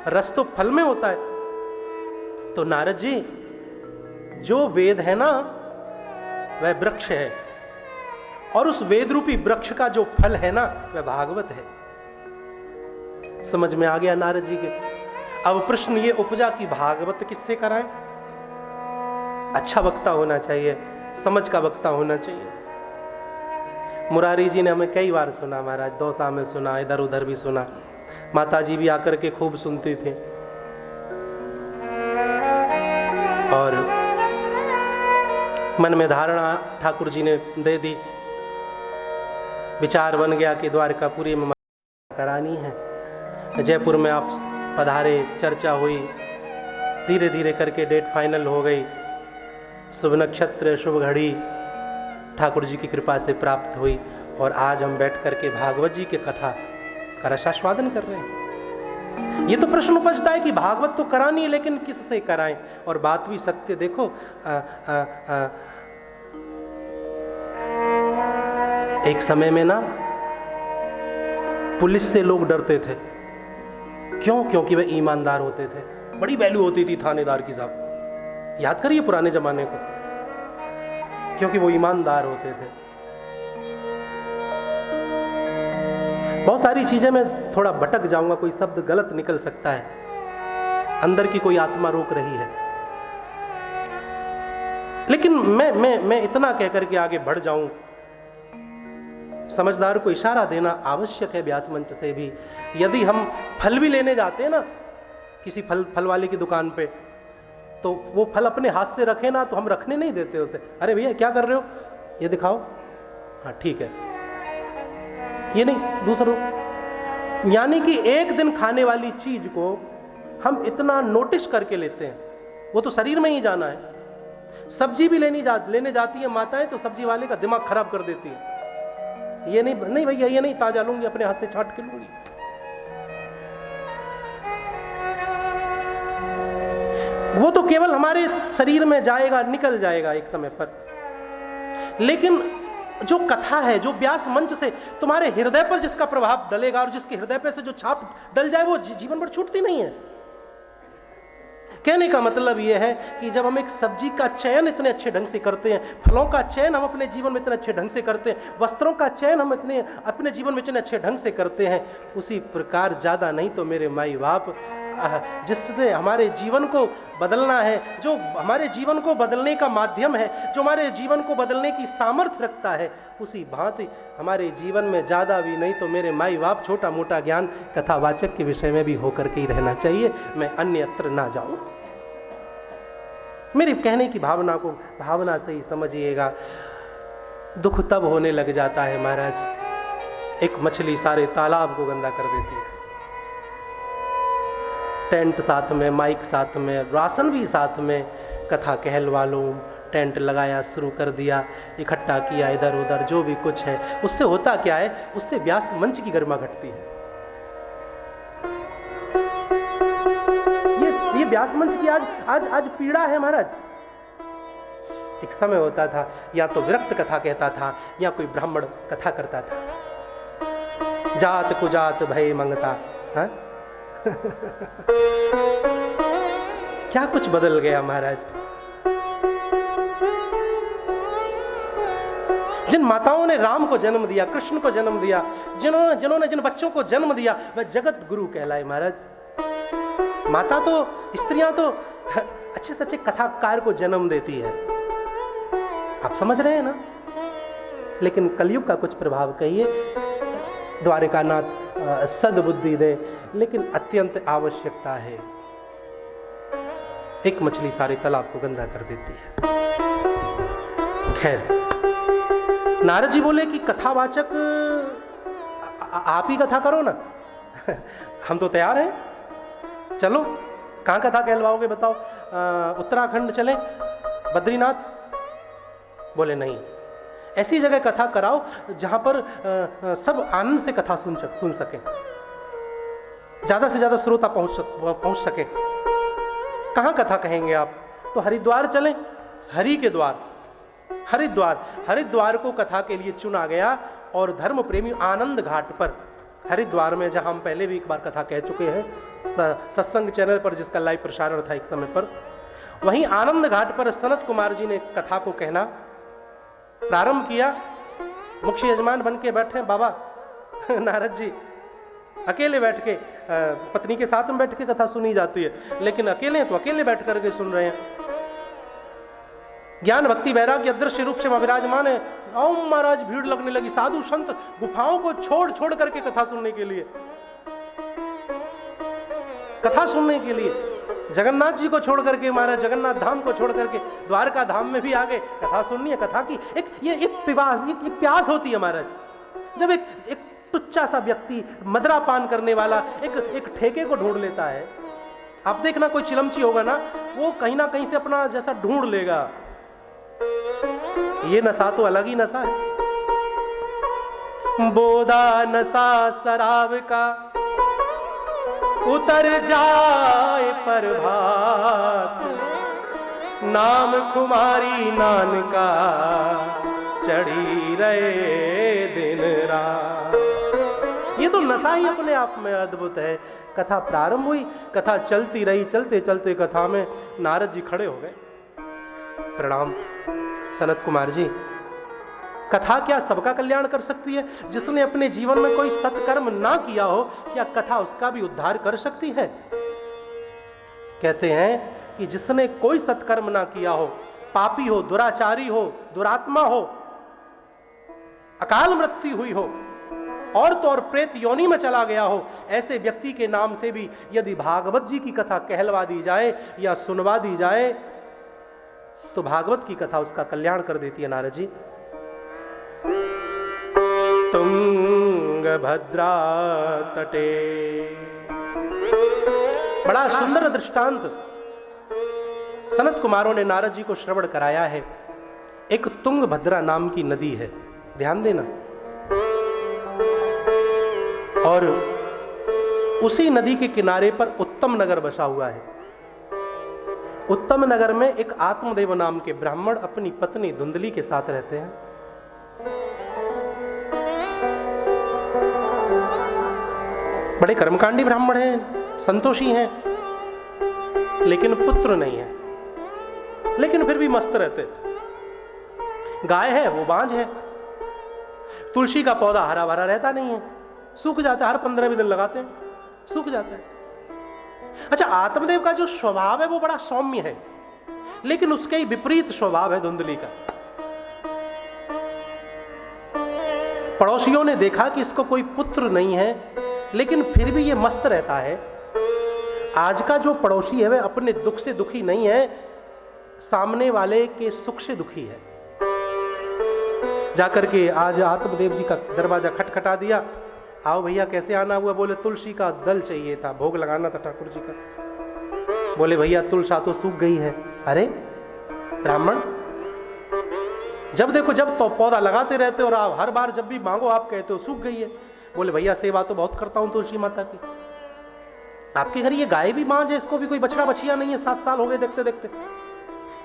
रस तो फल में होता है। तो नारद जी, जो वेद है ना वह वृक्ष है, और उस वेद रूपी वृक्ष का जो फल है ना वह भागवत है। समझ में आ गया नारद जी के? अब प्रश्न ये उपजा कि भागवत किससे कराएं? अच्छा वक्ता होना चाहिए, समझ का वक्ता होना चाहिए। मुरारी जी ने हमें कई बार सुना महाराज, दौसा में सुना, इधर उधर भी सुना, माता जी भी आकर के खूब सुनती थी, और मन में धारणा ठाकुर जी ने दे दी, विचार बन गया कि द्वारकापुरी में करानी है। जयपुर में आप पधारे, चर्चा हुई, धीरे धीरे करके डेट फाइनल हो गई, शुभ नक्षत्र शुभ घड़ी ठाकुर जी की कृपा से प्राप्त हुई, और आज हम बैठ करके भागवत जी के कथा का रसास्वादन कर रहे हैं। ये तो प्रश्न उपजता है कि भागवत तो करानी है, लेकिन किससे कराएं? और बात भी सत्य, देखो एक समय में ना पुलिस से लोग डरते थे। क्यों? क्योंकि वे ईमानदार होते थे, बड़ी वैल्यू होती थी थानेदार की साहब, याद करिए पुराने जमाने को, क्योंकि वो ईमानदार होते थे। बहुत सारी चीजें मैं थोड़ा भटक जाऊंगा, कोई शब्द गलत निकल सकता है, अंदर की कोई आत्मा रोक रही है। लेकिन मैं इतना कहकर के आगे बढ़ जाऊं, समझदार को इशारा देना आवश्यक है व्यास मंच से भी। यदि हम फल भी लेने जाते हैं ना किसी फल वाले की दुकान पे, तो वो फल अपने हाथ से रखे ना, तो हम रखने नहीं देते उसे। अरे भैया क्या कर रहे हो, ये दिखाओ, हाँ ठीक है, ये नहीं दूसरों। यानी कि एक दिन खाने वाली चीज को हम इतना नोटिस करके लेते हैं, वो तो शरीर में ही जाना है। सब्जी भी लेने जाती है माताएं, तो सब्जी वाले का दिमाग खराब कर देती है। ये नहीं भैया, ये नहीं, ताजा लूंगी, अपने हाथ से छांट के लूंगी। वो तो केवल हमारे शरीर में जाएगा, निकल जाएगा एक समय पर। लेकिन जो कथा है, जो व्यास मंच से तुम्हारे हृदय पर जिसका प्रभाव डलेगा, और जिसके हृदय पर से जो छाप डल जाए, वो जीवन भर छूटती नहीं है। कहने का मतलब यह है कि जब हम एक सब्जी का चयन इतने अच्छे ढंग से करते हैं, फलों का चयन हम अपने जीवन में इतने अच्छे ढंग से करते हैं, वस्त्रों का चयन हम अपने जीवन में इतने अच्छे ढंग से करते हैं, उसी प्रकार ज़्यादा नहीं तो मेरे माई बाप जिससे हमारे जीवन को बदलना है, जो हमारे जीवन को बदलने का माध्यम है, जो हमारे जीवन को बदलने की सामर्थ्य रखता है, उसी भांति हमारे जीवन में ज़्यादा भी नहीं तो मेरे माई बाप छोटा मोटा ज्ञान कथावाचक के विषय में भी होकर के ही रहना चाहिए। मैं अन्यत्र ना जाऊं। मेरी कहने की भावना से ही समझिएगा। दुख तब होने लग जाता है महाराज, एक मछली सारे तालाब को गंदा कर देती है। टेंट साथ में, माइक साथ में, राशन भी साथ में, कथा कहलवा लो, टेंट लगाया, शुरू कर दिया, इकट्ठा किया इधर उधर, जो भी कुछ है। उससे होता क्या है, उससे व्यास मंच की गरिमा घटती है। ये व्यास मंच की आज पीड़ा है महाराज। एक समय होता था, या तो विरक्त कथा कहता था, या कोई ब्राह्मण कथा करता था। जात कुजात भय मंगता, हाँ? क्या कुछ बदल गया महाराज। जिन माताओं ने राम को जन्म दिया, कृष्ण को जन्म दिया, जिन्होंने जिन बच्चों को जन्म दिया, वह जगत गुरु कहलाए महाराज। माता तो, स्त्रियां तो अच्छे से अच्छे कथाकार को जन्म देती है, आप समझ रहे हैं ना। लेकिन कलयुग का कुछ प्रभाव कहिए, द्वारिकानाथ सद्बुद्धि दे, लेकिन अत्यंत आवश्यकता है। एक मछली सारे तालाब को गंदा कर देती है। खैर, नारद जी बोले कि कथावाचक आप ही कथा करो ना। हम तो तैयार हैं, चलो। कहाँ कथा कहलवाओगे बताओ? उत्तराखंड चलें, बद्रीनाथ? बोले नहीं, ऐसी जगह कथा कराओ जहां पर सब आनंद से कथा सुन सकें, ज्यादा से ज्यादा श्रोता पहुंच सके। कहाँ कथा कहेंगे आप? तो हरिद्वार चलें, हरि के द्वार, हरिद्वार को कथा के लिए चुना गया। और धर्म प्रेमी आनंद घाट पर, हरिद्वार में, जहां हम पहले भी एक बार कथा कह चुके हैं सत्संग चैनल पर, जिसका लाइव प्रसारण था एक समय पर, वहीं आनंद घाट पर सनत कुमार जी ने कथा को कहना प्रारंभ किया। मुख्य यजमान बन के बैठे बाबा नारद जी, अकेले बैठ के, पत्नी के साथ में बैठ के कथा सुनी जाती है, लेकिन अकेले तो अकेले बैठ करके सुन रहे हैं। ज्ञान भक्ति वैराग्य अदृश्य रूप से विराजमान है। ओम महाराज, भीड़ लगने लगी, साधु संत गुफाओं को छोड़ करके कथा सुनने के लिए, कथा सुनने के लिए। जगन्नाथ जी को छोड़ करके, महाराज जगन्नाथ धाम को छोड़ करके द्वारका धाम में भी आ गए। कथा सुननी है, कथा की एक प्यास होती है महाराज। जब एक टुच्चा सा व्यक्ति, मदरा पान करने वाला, एक ठेके को ढूंढ लेता है। आप देखना, कोई चिलमची होगा ना, वो कहीं ना कहीं से अपना जैसा ढूंढ लेगा। ये नशा तो अलग ही नशा है। बोदा नशा शराब का उतर जाए प्रभात, नाम कुमारी नानका चढ़ी रहे दिन रात। ये तो नशा ही अपने आप में अद्भुत है। कथा प्रारंभ हुई, कथा चलती रही, चलते चलते कथा में नारद जी खड़े हो गए। प्रणाम सनत कुमार जी, कथा क्या सबका कल्याण कर सकती है? जिसने अपने जीवन में कोई सत्कर्म ना किया हो, क्या कथा उसका भी उद्धार कर सकती है? कहते हैं कि जिसने कोई सत्कर्म ना किया हो, पापी हो, दुराचारी हो, दुरात्मा हो, अकाल मृत्यु हुई हो और तो और प्रेत योनि में चला गया हो, ऐसे व्यक्ति के नाम से भी यदि भागवत जी की कथा कहलवा दी जाए या सुनवा दी जाए तो भागवत की कथा उसका कल्याण कर देती है। नारद जी, तुंगभद्रा तटे, बड़ा सुंदर दृष्टांत सनत कुमारों ने नारद जी को श्रवण कराया है। एक तुंगभद्रा नाम की नदी है, ध्यान देना, और उसी नदी के किनारे पर उत्तम नगर बसा हुआ है। उत्तम नगर में एक आत्मदेव नाम के ब्राह्मण अपनी पत्नी धुंधली के साथ रहते हैं। बड़े कर्मकांडी ब्राह्मण हैं, संतोषी हैं, लेकिन पुत्र नहीं है, लेकिन फिर भी मस्त रहते। गाय है, वो बांझ है, तुलसी का पौधा हरा भरा रहता नहीं है, सूख जाता है, हर 15 दिन लगाते हैं, सूख जाता है। अच्छा, आत्मदेव का जो स्वभाव है वो बड़ा सौम्य है, लेकिन उसके ही विपरीत स्वभाव है धुंधली का। पड़ोसियों ने देखा कि इसको कोई पुत्र नहीं है, लेकिन फिर भी ये मस्त रहता है। आज का जो पड़ोसी है वह अपने दुख से दुखी नहीं है, सामने वाले के सुख से दुखी है। जाकर के आज आत्मदेव जी का दरवाजा खटखटा दिया, आओ भैया कैसे आना हुआ? बोले तुलसी का दल चाहिए था, भोग लगाना था ठाकुर जी का। बोले भैया तुलसा तो सूख गई है। अरे ब्राह्मण, जब देखो जब तो पौधा लगाते रहते हो और आप हर बार जब भी मांगो आप कहते हो सूख गई है। बोले भैया सेवा तो बहुत करता हूं तुलसी माता की। आपके घर ये गाय भी बांझ है, इसको भी कोई बछड़ा बछिया नहीं है, 7 साल हो गए देखते देखते।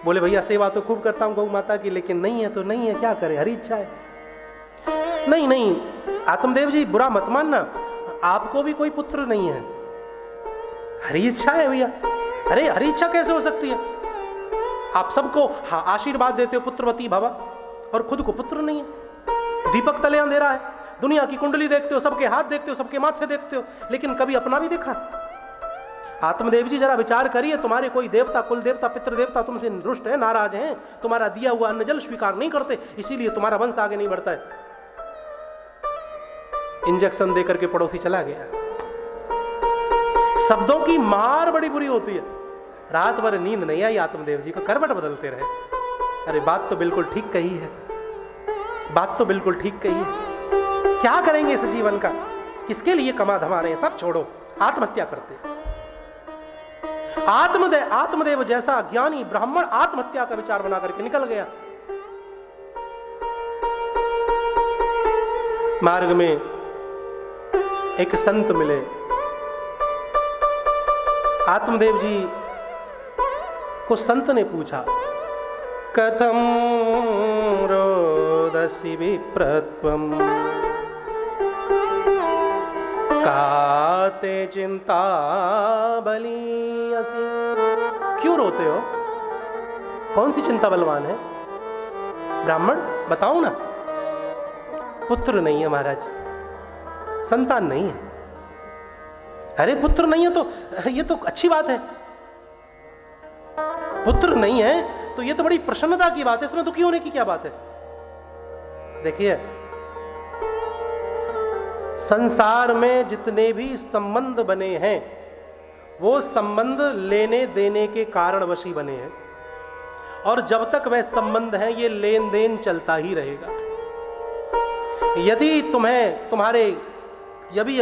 बोले भैया सेवा तो खूब करता हूं गौ माता की, लेकिन नहीं है तो नहीं है, क्या करे, हरी इच्छा है। नहीं नहीं आत्मदेव जी बुरा मत मानना, आपको भी कोई पुत्र नहीं है, हरी इच्छा है भैया। अरे हरी इच्छा कैसे हो सकती है? आप सबको आशीर्वाद देते हो पुत्रवती भव, और खुद को पुत्र नहीं है। दीपक तले अंधेरा है, दुनिया की कुंडली देखते हो, सबके हाथ देखते हो, सबके माथे देखते हो, लेकिन कभी अपना भी देखा? आत्मदेव जी जरा विचार करिए, तुम्हारे कोई देवता, कुल देवता, पितृ देवता तुमसे रुष्ट है, नाराज हैं, तुम्हारा दिया हुआ अन्न जल स्वीकार नहीं करते, इसीलिए तुम्हारा वंश आगे नहीं बढ़ता है। इंजेक्शन देकर के पड़ोसी चला गया। शब्दों की मार बड़ी बुरी होती है। रात भर नींद नहीं आई आत्मदेव जी को, करवट बदलते रहे। अरे बात तो बिल्कुल ठीक कही है, बात तो बिल्कुल ठीक कही है। क्या करेंगे इस जीवन का, किसके लिए कमा धमा रहे हैं? सब छोड़ो, आत्महत्या करते। आत्मदेव जैसा ज्ञानी ब्राह्मण आत्महत्या का विचार बना करके निकल गया। मार्ग में एक संत मिले। आत्मदेव जी को संत ने पूछा, कथम रोदसी विप्रत्वम काते चिंता बलियसी। क्यों रोते हो? कौन सी चिंता बलवान है? ब्राह्मण बताओ ना। पुत्र नहीं है महाराज, संतान नहीं है। अरे पुत्र नहीं है तो ये तो अच्छी बात है, पुत्र नहीं है तो ये तो बड़ी प्रसन्नता की बात है, इसमें दुखी होने की क्या बात है? देखिए, संसार में जितने भी संबंध बने हैं वो संबंध लेने देने के कारणवश बने हैं, और जब तक वह संबंध है ये लेन देन चलता ही रहेगा।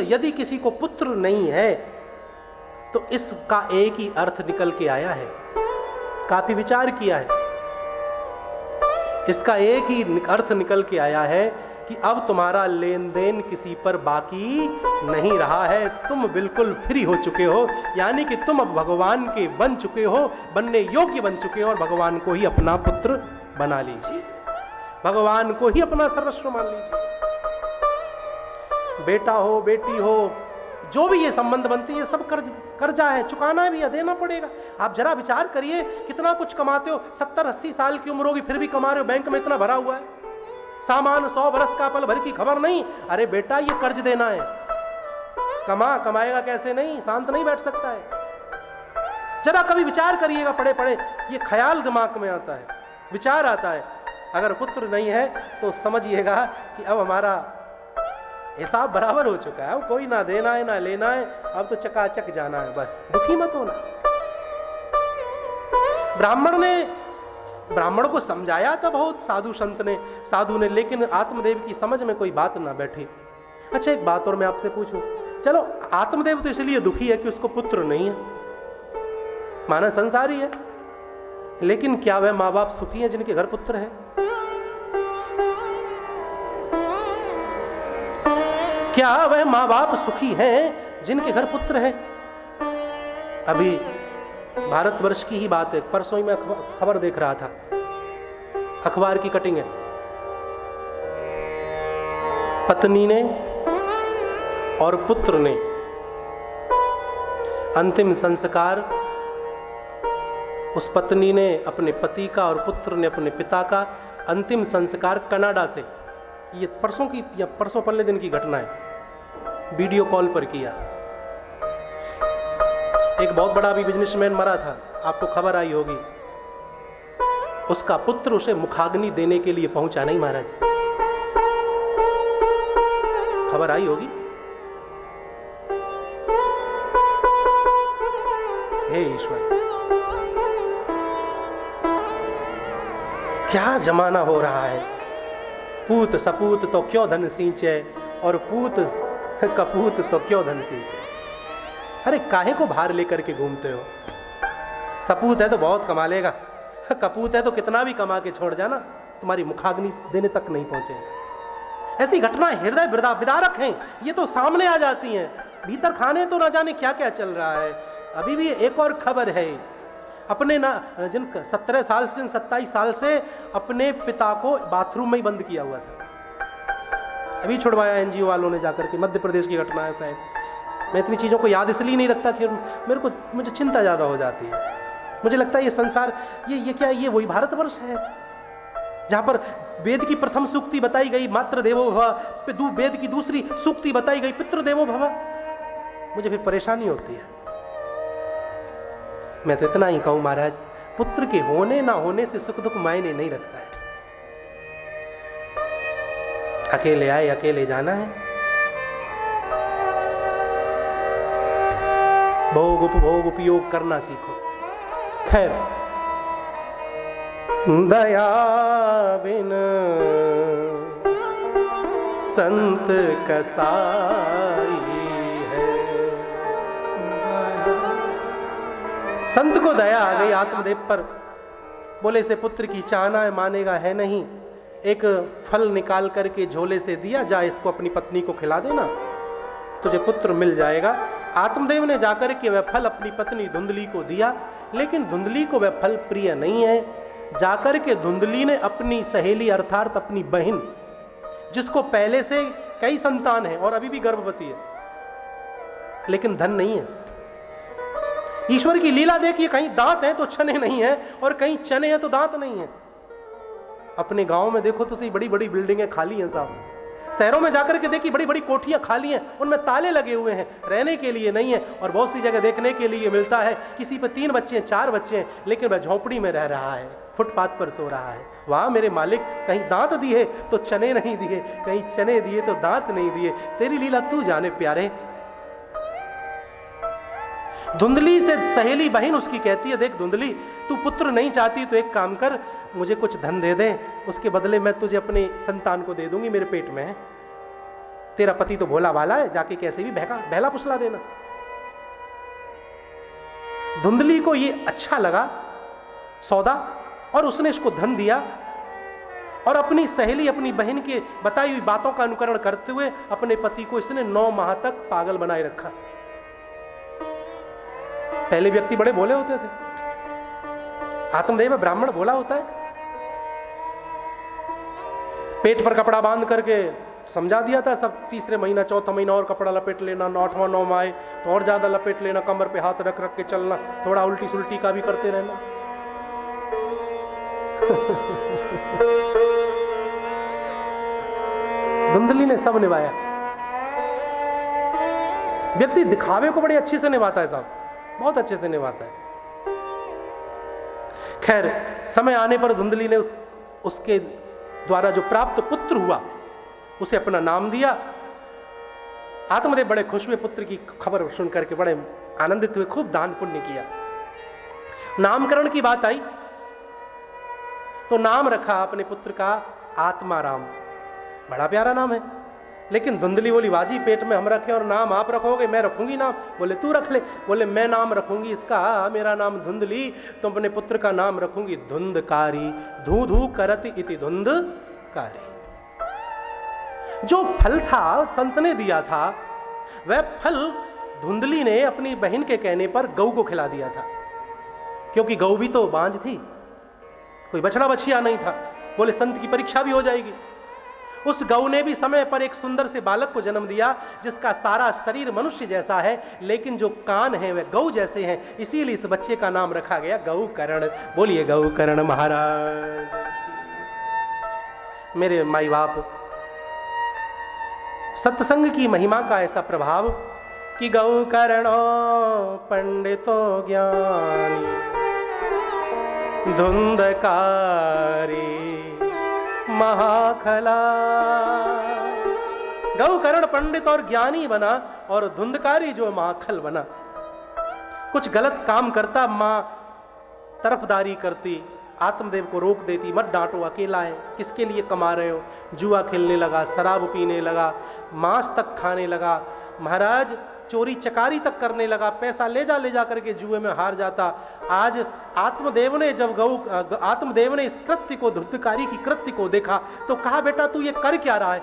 यदि किसी को पुत्र नहीं है तो इसका एक ही अर्थ निकल के आया है, काफी विचार किया है, इसका एक ही अर्थ निकल के आया है कि अब तुम्हारा लेन देन किसी पर बाकी नहीं रहा है, तुम बिल्कुल फ्री हो चुके हो, यानी कि तुम अब भगवान के बन चुके हो, बनने योग्य बन चुके हो, और भगवान को ही अपना पुत्र बना लीजिए, भगवान को ही अपना सर्वस्व मान लीजिए। बेटा हो, बेटी हो, जो भी ये संबंध बनते हैं ये सब कर्जा है, चुकाना भी है, देना पड़ेगा। आप जरा विचार करिए, कितना कुछ कमाते हो, 70-80 साल की उम्र होगी फिर भी कमा रहे हो, बैंक में इतना भरा हुआ है, सामान 100 बरस का पल भर की खबर नहीं। अरे बेटा ये कर्ज देना है, कमाएगा कैसे नहीं, शांत नहीं बैठ सकता है। जरा कभी विचार करिएगा, पढ़े पढ़े ये ख्याल दिमाग में आता है, विचार आता है, अगर पुत्र नहीं है तो समझिएगा कि अब हमारा हिसाब बराबर हो चुका है, अब कोई ना देना है ना लेना है, अब तो चकाचक जाना है, बस दुखी मत होना। ब्राह्मण को समझाया था बहुत साधु ने, लेकिन आत्मदेव की समझ में कोई बात ना बैठी। अच्छा एक बात और मैं आपसे पूछूं, चलो आत्मदेव तो इसलिए दुखी है कि उसको पुत्र नहीं है, माना संसारी है, लेकिन क्या वह माँ बाप सुखी हैं जिनके घर पुत्र है? क्या वह माँ बाप सुखी हैं जिनके घर पुत्र है? अभी भारतवर्ष की ही बात है, परसों ही मैं खबर देख रहा था, अखबार की कटिंग है, पत्नी ने और पुत्र ने अंतिम संस्कार, उस पत्नी ने अपने पति का और पुत्र ने अपने पिता का अंतिम संस्कार कनाडा से, ये परसों पहले दिन की घटना है, वीडियो कॉल पर किया। एक बहुत बड़ा भी बिजनेसमैन मरा था, आपको खबर आई होगी, उसका पुत्र उसे मुखाग्नि देने के लिए पहुंचा नहीं महाराज, खबर आई होगी। हे ईश्वर, क्या जमाना हो रहा है। पूत सपूत तो क्यों धन सींचे और पूत कपूत तो क्यों धन सींचे। अरे काहे को भार लेकर के घूमते हो? सपूत है तो बहुत कमा लेगा, कपूत है तो कितना भी कमा के छोड़ जाना, तुम्हारी मुखाग्नि देने तक नहीं पहुंचेगा। ऐसी घटनाएं हृदय विदारक हैं, ये तो सामने आ जाती हैं, भीतर खाने तो ना जाने क्या क्या चल रहा है। अभी भी एक और खबर है, अपने जिन 17 साल से 27 साल से अपने पिता को बाथरूम में ही बंद किया हुआ था, अभी छुड़वाया एनजीओ वालों ने जाकर के। मध्य प्रदेश की घटना है शायद, मैं इतनी चीज़ों को याद इसलिए नहीं रखता कि मुझे चिंता ज़्यादा हो जाती है। मुझे लगता है ये संसार, ये क्या, ये वही भारतवर्ष है जहाँ पर वेद की प्रथम सूक्ति बताई गई मातृ देवो भव, वेद की दूसरी सूक्ति बताई गई पितृ देवो भव। मुझे फिर परेशानी होती है। मैं तो इतना ही कहूँ महाराज, पुत्र के होने ना होने से सुख दुख मायने नहीं रखता है। अकेले आए अकेले जाना है, भोग उपभोग उपयोग करना सीखो। खैर, दया बिन संत कसाई है। संत को दया आ गई आत्मदेव पर, बोले से पुत्र की चाहना है, मानेगा है नहीं, एक फल निकाल करके झोले से दिया, जा इसको अपनी पत्नी को खिला देना, तुझे पुत्र मिल जाएगा। आत्मदेव ने जाकर के वह फल अपनी पत्नी धुंधली को दिया, लेकिन धुंधली को वह फल प्रिय नहीं है। जाकर के धुंधली ने अपनी सहेली अर्थात अपनी बहन, जिसको पहले से कई संतान है और अभी भी गर्भवती है, लेकिन धन नहीं है। ईश्वर की लीला देखिए, कहीं दांत है तो चने नहीं है, और कहीं चने हैं तो दांत नहीं है। अपने गांव में देखो तो सही, बड़ी बड़ी बिल्डिंगें खाली हैं साहब। शहरों में जाकर के देखिए, बड़ी बड़ी कोठियां खाली हैं, उनमें ताले लगे हुए हैं, रहने के लिए नहीं है। और बहुत सी जगह देखने के लिए मिलता है, किसी पे 3 बच्चे हैं 4 बच्चे हैं, लेकिन वह झोंपड़ी में रह रहा है, फुटपाथ पर सो रहा है। वाह मेरे मालिक, कहीं दांत दिए तो चने नहीं दिए, कहीं चने दिए तो दांत नहीं दिए, तेरी लीला तू जाने प्यारे। धुंधली से सहेली बहन उसकी कहती है, देख धुंधली, तू पुत्र नहीं चाहती तो एक काम कर, मुझे कुछ धन दे दे, उसके बदले मैं तुझे अपने संतान को दे दूंगी, मेरे पेट में है। तेरा पति तो भोला भाला है, जाके कैसे भी बहला पुसला देना। धुंधली को ये अच्छा लगा सौदा, और उसने इसको धन दिया, और अपनी सहेली अपनी बहन के बताई हुई बातों का अनुकरण करते हुए अपने पति को इसने 9 माह तक पागल बनाए रखा। पहले व्यक्ति बड़े भोले होते थे, आत्मदेव में ब्राह्मण भोला होता है। पेट पर कपड़ा बांध करके समझा दिया था सब, 3रे महीना 4था महीना और कपड़ा लपेट लेना, 8वां 9 माह तो और ज्यादा लपेट लेना, कमर पे हाथ रख रख के चलना, थोड़ा उल्टी सुल्टी का भी करते रहना। धुंधली ने सब निभाया। व्यक्ति दिखावे को बड़े अच्छे से निभाता है साहब, बहुत अच्छे से निभाता है। खैर, समय आने पर धुंधली ने उसके द्वारा जो प्राप्त पुत्र हुआ उसे अपना नाम दिया। आत्मदेव बड़े खुश हुए, पुत्र की खबर सुन करके बड़े आनंदित हुए, खूब दान पुण्य किया। नामकरण की बात आई तो नाम रखा अपने पुत्र का आत्माराम। बड़ा प्यारा नाम है, लेकिन धुंधली बोली, बाजी पेट में हम रखें और नाम आप रखोगे? मैं रखूंगी नाम। बोले तू रख ले। बोले मैं नाम रखूंगी इसका, मेरा नाम धुंधली, तो अपने पुत्र का नाम रखूंगी धुंधकारी। धू धू करति इति धुंधकारी। जो फल था संत ने दिया था, वह फल धुंधली ने अपनी बहन के कहने पर गऊ को खिला दिया था, क्योंकि गऊ भी तो बांझ थी, कोई बछड़ा बछिया नहीं था। बोले संत की परीक्षा भी हो जाएगी। उस गऊ ने भी समय पर एक सुंदर से बालक को जन्म दिया, जिसका सारा शरीर मनुष्य जैसा है, लेकिन जो कान हैं वह गऊ जैसे हैं, इसीलिए इस बच्चे का नाम रखा गया गौकर्ण। बोलिए गौकर्ण महाराज। मेरे माई बाप, सत्संग की महिमा का ऐसा प्रभाव कि गौकर्णो पंडितो ज्ञानी धुंधकारी महाखला। गौकर्ण पंडित और ज्ञानी बना और धुंधकारी जो महाखल बना। कुछ गलत काम करता, मां तरफदारी करती, आत्मदेव को रोक देती, मत डांटो, अकेला है, किसके लिए कमा रहे हो। जुआ खेलने लगा, शराब पीने लगा, मांस तक खाने लगा, महाराज चोरी चकारी तक करने लगा, पैसा ले जा करके जुए में हार जाता। आज आत्मदेव ने जब आत्मदेव ने इस कृत्य को, धुंधकारी की कृत्य को देखा तो कहा, बेटा तू ये कर क्या रहा है?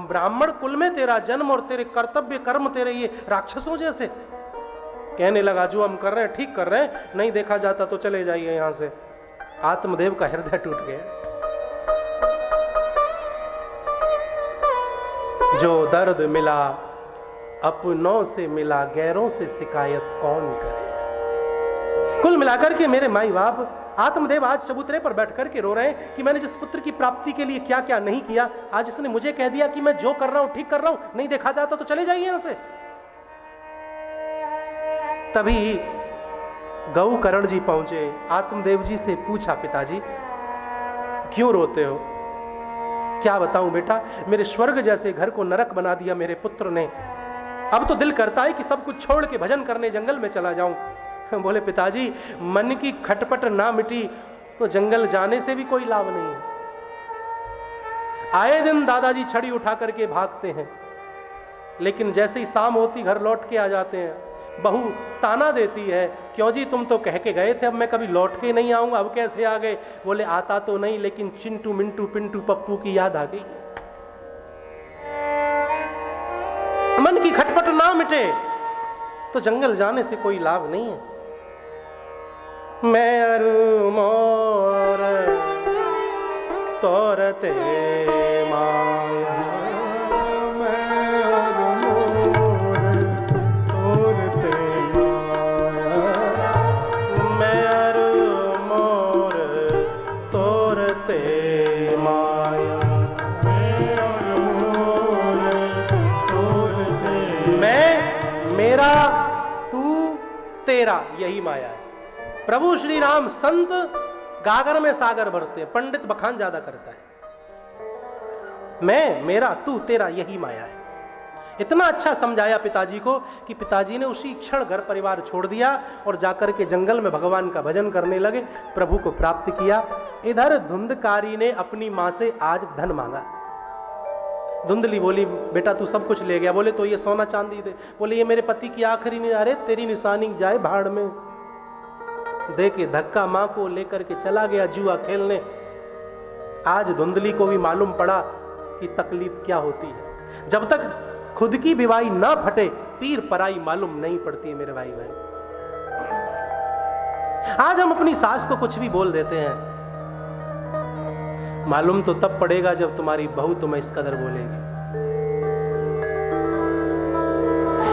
ब्राह्मण कुल में तेरा जन्म और तेरे कर्तव्य कर्म तेरे ये राक्षसों जैसे। कहने लगा, जो हम कर रहे हैं ठीक कर रहे हैं, नहीं देखा जाता तो चले जाइए यहां से। आत्मदेव का हृदय टूट गया। जो दर्द मिला अपनों से मिला, गैरों से शिकायत कौन करे। कुल मिलाकर के मेरे माई बाप, आत्मदेव आज चबूतरे पर बैठ करके रो रहे हैं कि मैंने जिस पुत्र की प्राप्ति के लिए क्या क्या नहीं किया, आज इसने मुझे कह दिया कि मैं जो कर रहा हूं ठीक कर रहा हूं, नहीं देखा जाता तो चले जाइए यहां से। तभी गौकर्ण जी पहुंचे, आत्मदेव जी से पूछा, पिताजी क्यों रोते हो? क्या बताऊं बेटा, मेरे स्वर्ग जैसे घर को नरक बना दिया मेरे पुत्र ने। अब तो दिल करता है कि सब कुछ छोड़ के भजन करने जंगल में चला जाऊं। बोले पिताजी, मन की खटपट ना मिटी तो जंगल जाने से भी कोई लाभ नहीं है। आए दिन दादाजी छड़ी उठा करके भागते हैं, लेकिन जैसे ही शाम होती घर लौट के आ जाते हैं। बहू ताना देती है, क्यों जी तुम तो कह के गए थे अब मैं कभी लौट के नहीं आऊंगा, अब कैसे आ गए? बोले आता तो नहीं, लेकिन चिंटू मिंटू पिंटू पप्पू की याद आ गई। मन की खटपट ना मिटे तो जंगल जाने से कोई लाभ नहीं है। मैं अरु मोर तोरते माया, मैं अरु मोर तोरते माया, मैं अरु मोर तोरते माया, मैं अरु मोर तोरते। मैं, मेरा, तू, तेरा, यही माया है। प्रभु श्री राम संत गागर में सागर भरते हैं, पंडित बखान ज्यादा करता है। मैं, मेरा, तू, तेरा, यही माया है। इतना अच्छा समझाया पिताजी को कि पिताजी ने उसी क्षण घर परिवार छोड़ दिया और जाकर के जंगल में भगवान का भजन करने लगे, प्रभु को प्राप्त किया। इधर धुंधकारी ने अपनी मां से आज धन मांगा। धुंधली बोली, बेटा तू सब कुछ ले गया। बोले तो ये सोना चांदी दे। बोले ये मेरे पति की आखिरी नहीं। अरे तेरी निशानी जाए भाड़ में। दे के धक्का मां को लेकर के चला गया जुआ खेलने। आज धुंधली को भी मालूम पड़ा कि तकलीफ क्या होती है। जब तक खुद की बीवाई ना फटे, पीर पराई मालूम नहीं पड़ती। मेरे भाई बहन, आज हम अपनी सास को कुछ भी बोल देते हैं, मालूम तो तब पड़ेगा जब तुम्हारी बहू तुम्हें इस कदर बोलेगी।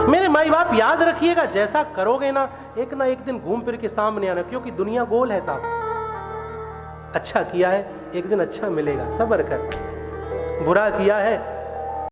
मेरे माई बाप याद रखिएगा, जैसा करोगे ना एक दिन घूम फिर के सामने आना, क्योंकि दुनिया गोल है साहब। अच्छा किया है एक दिन अच्छा मिलेगा, सब्र कर। बुरा किया है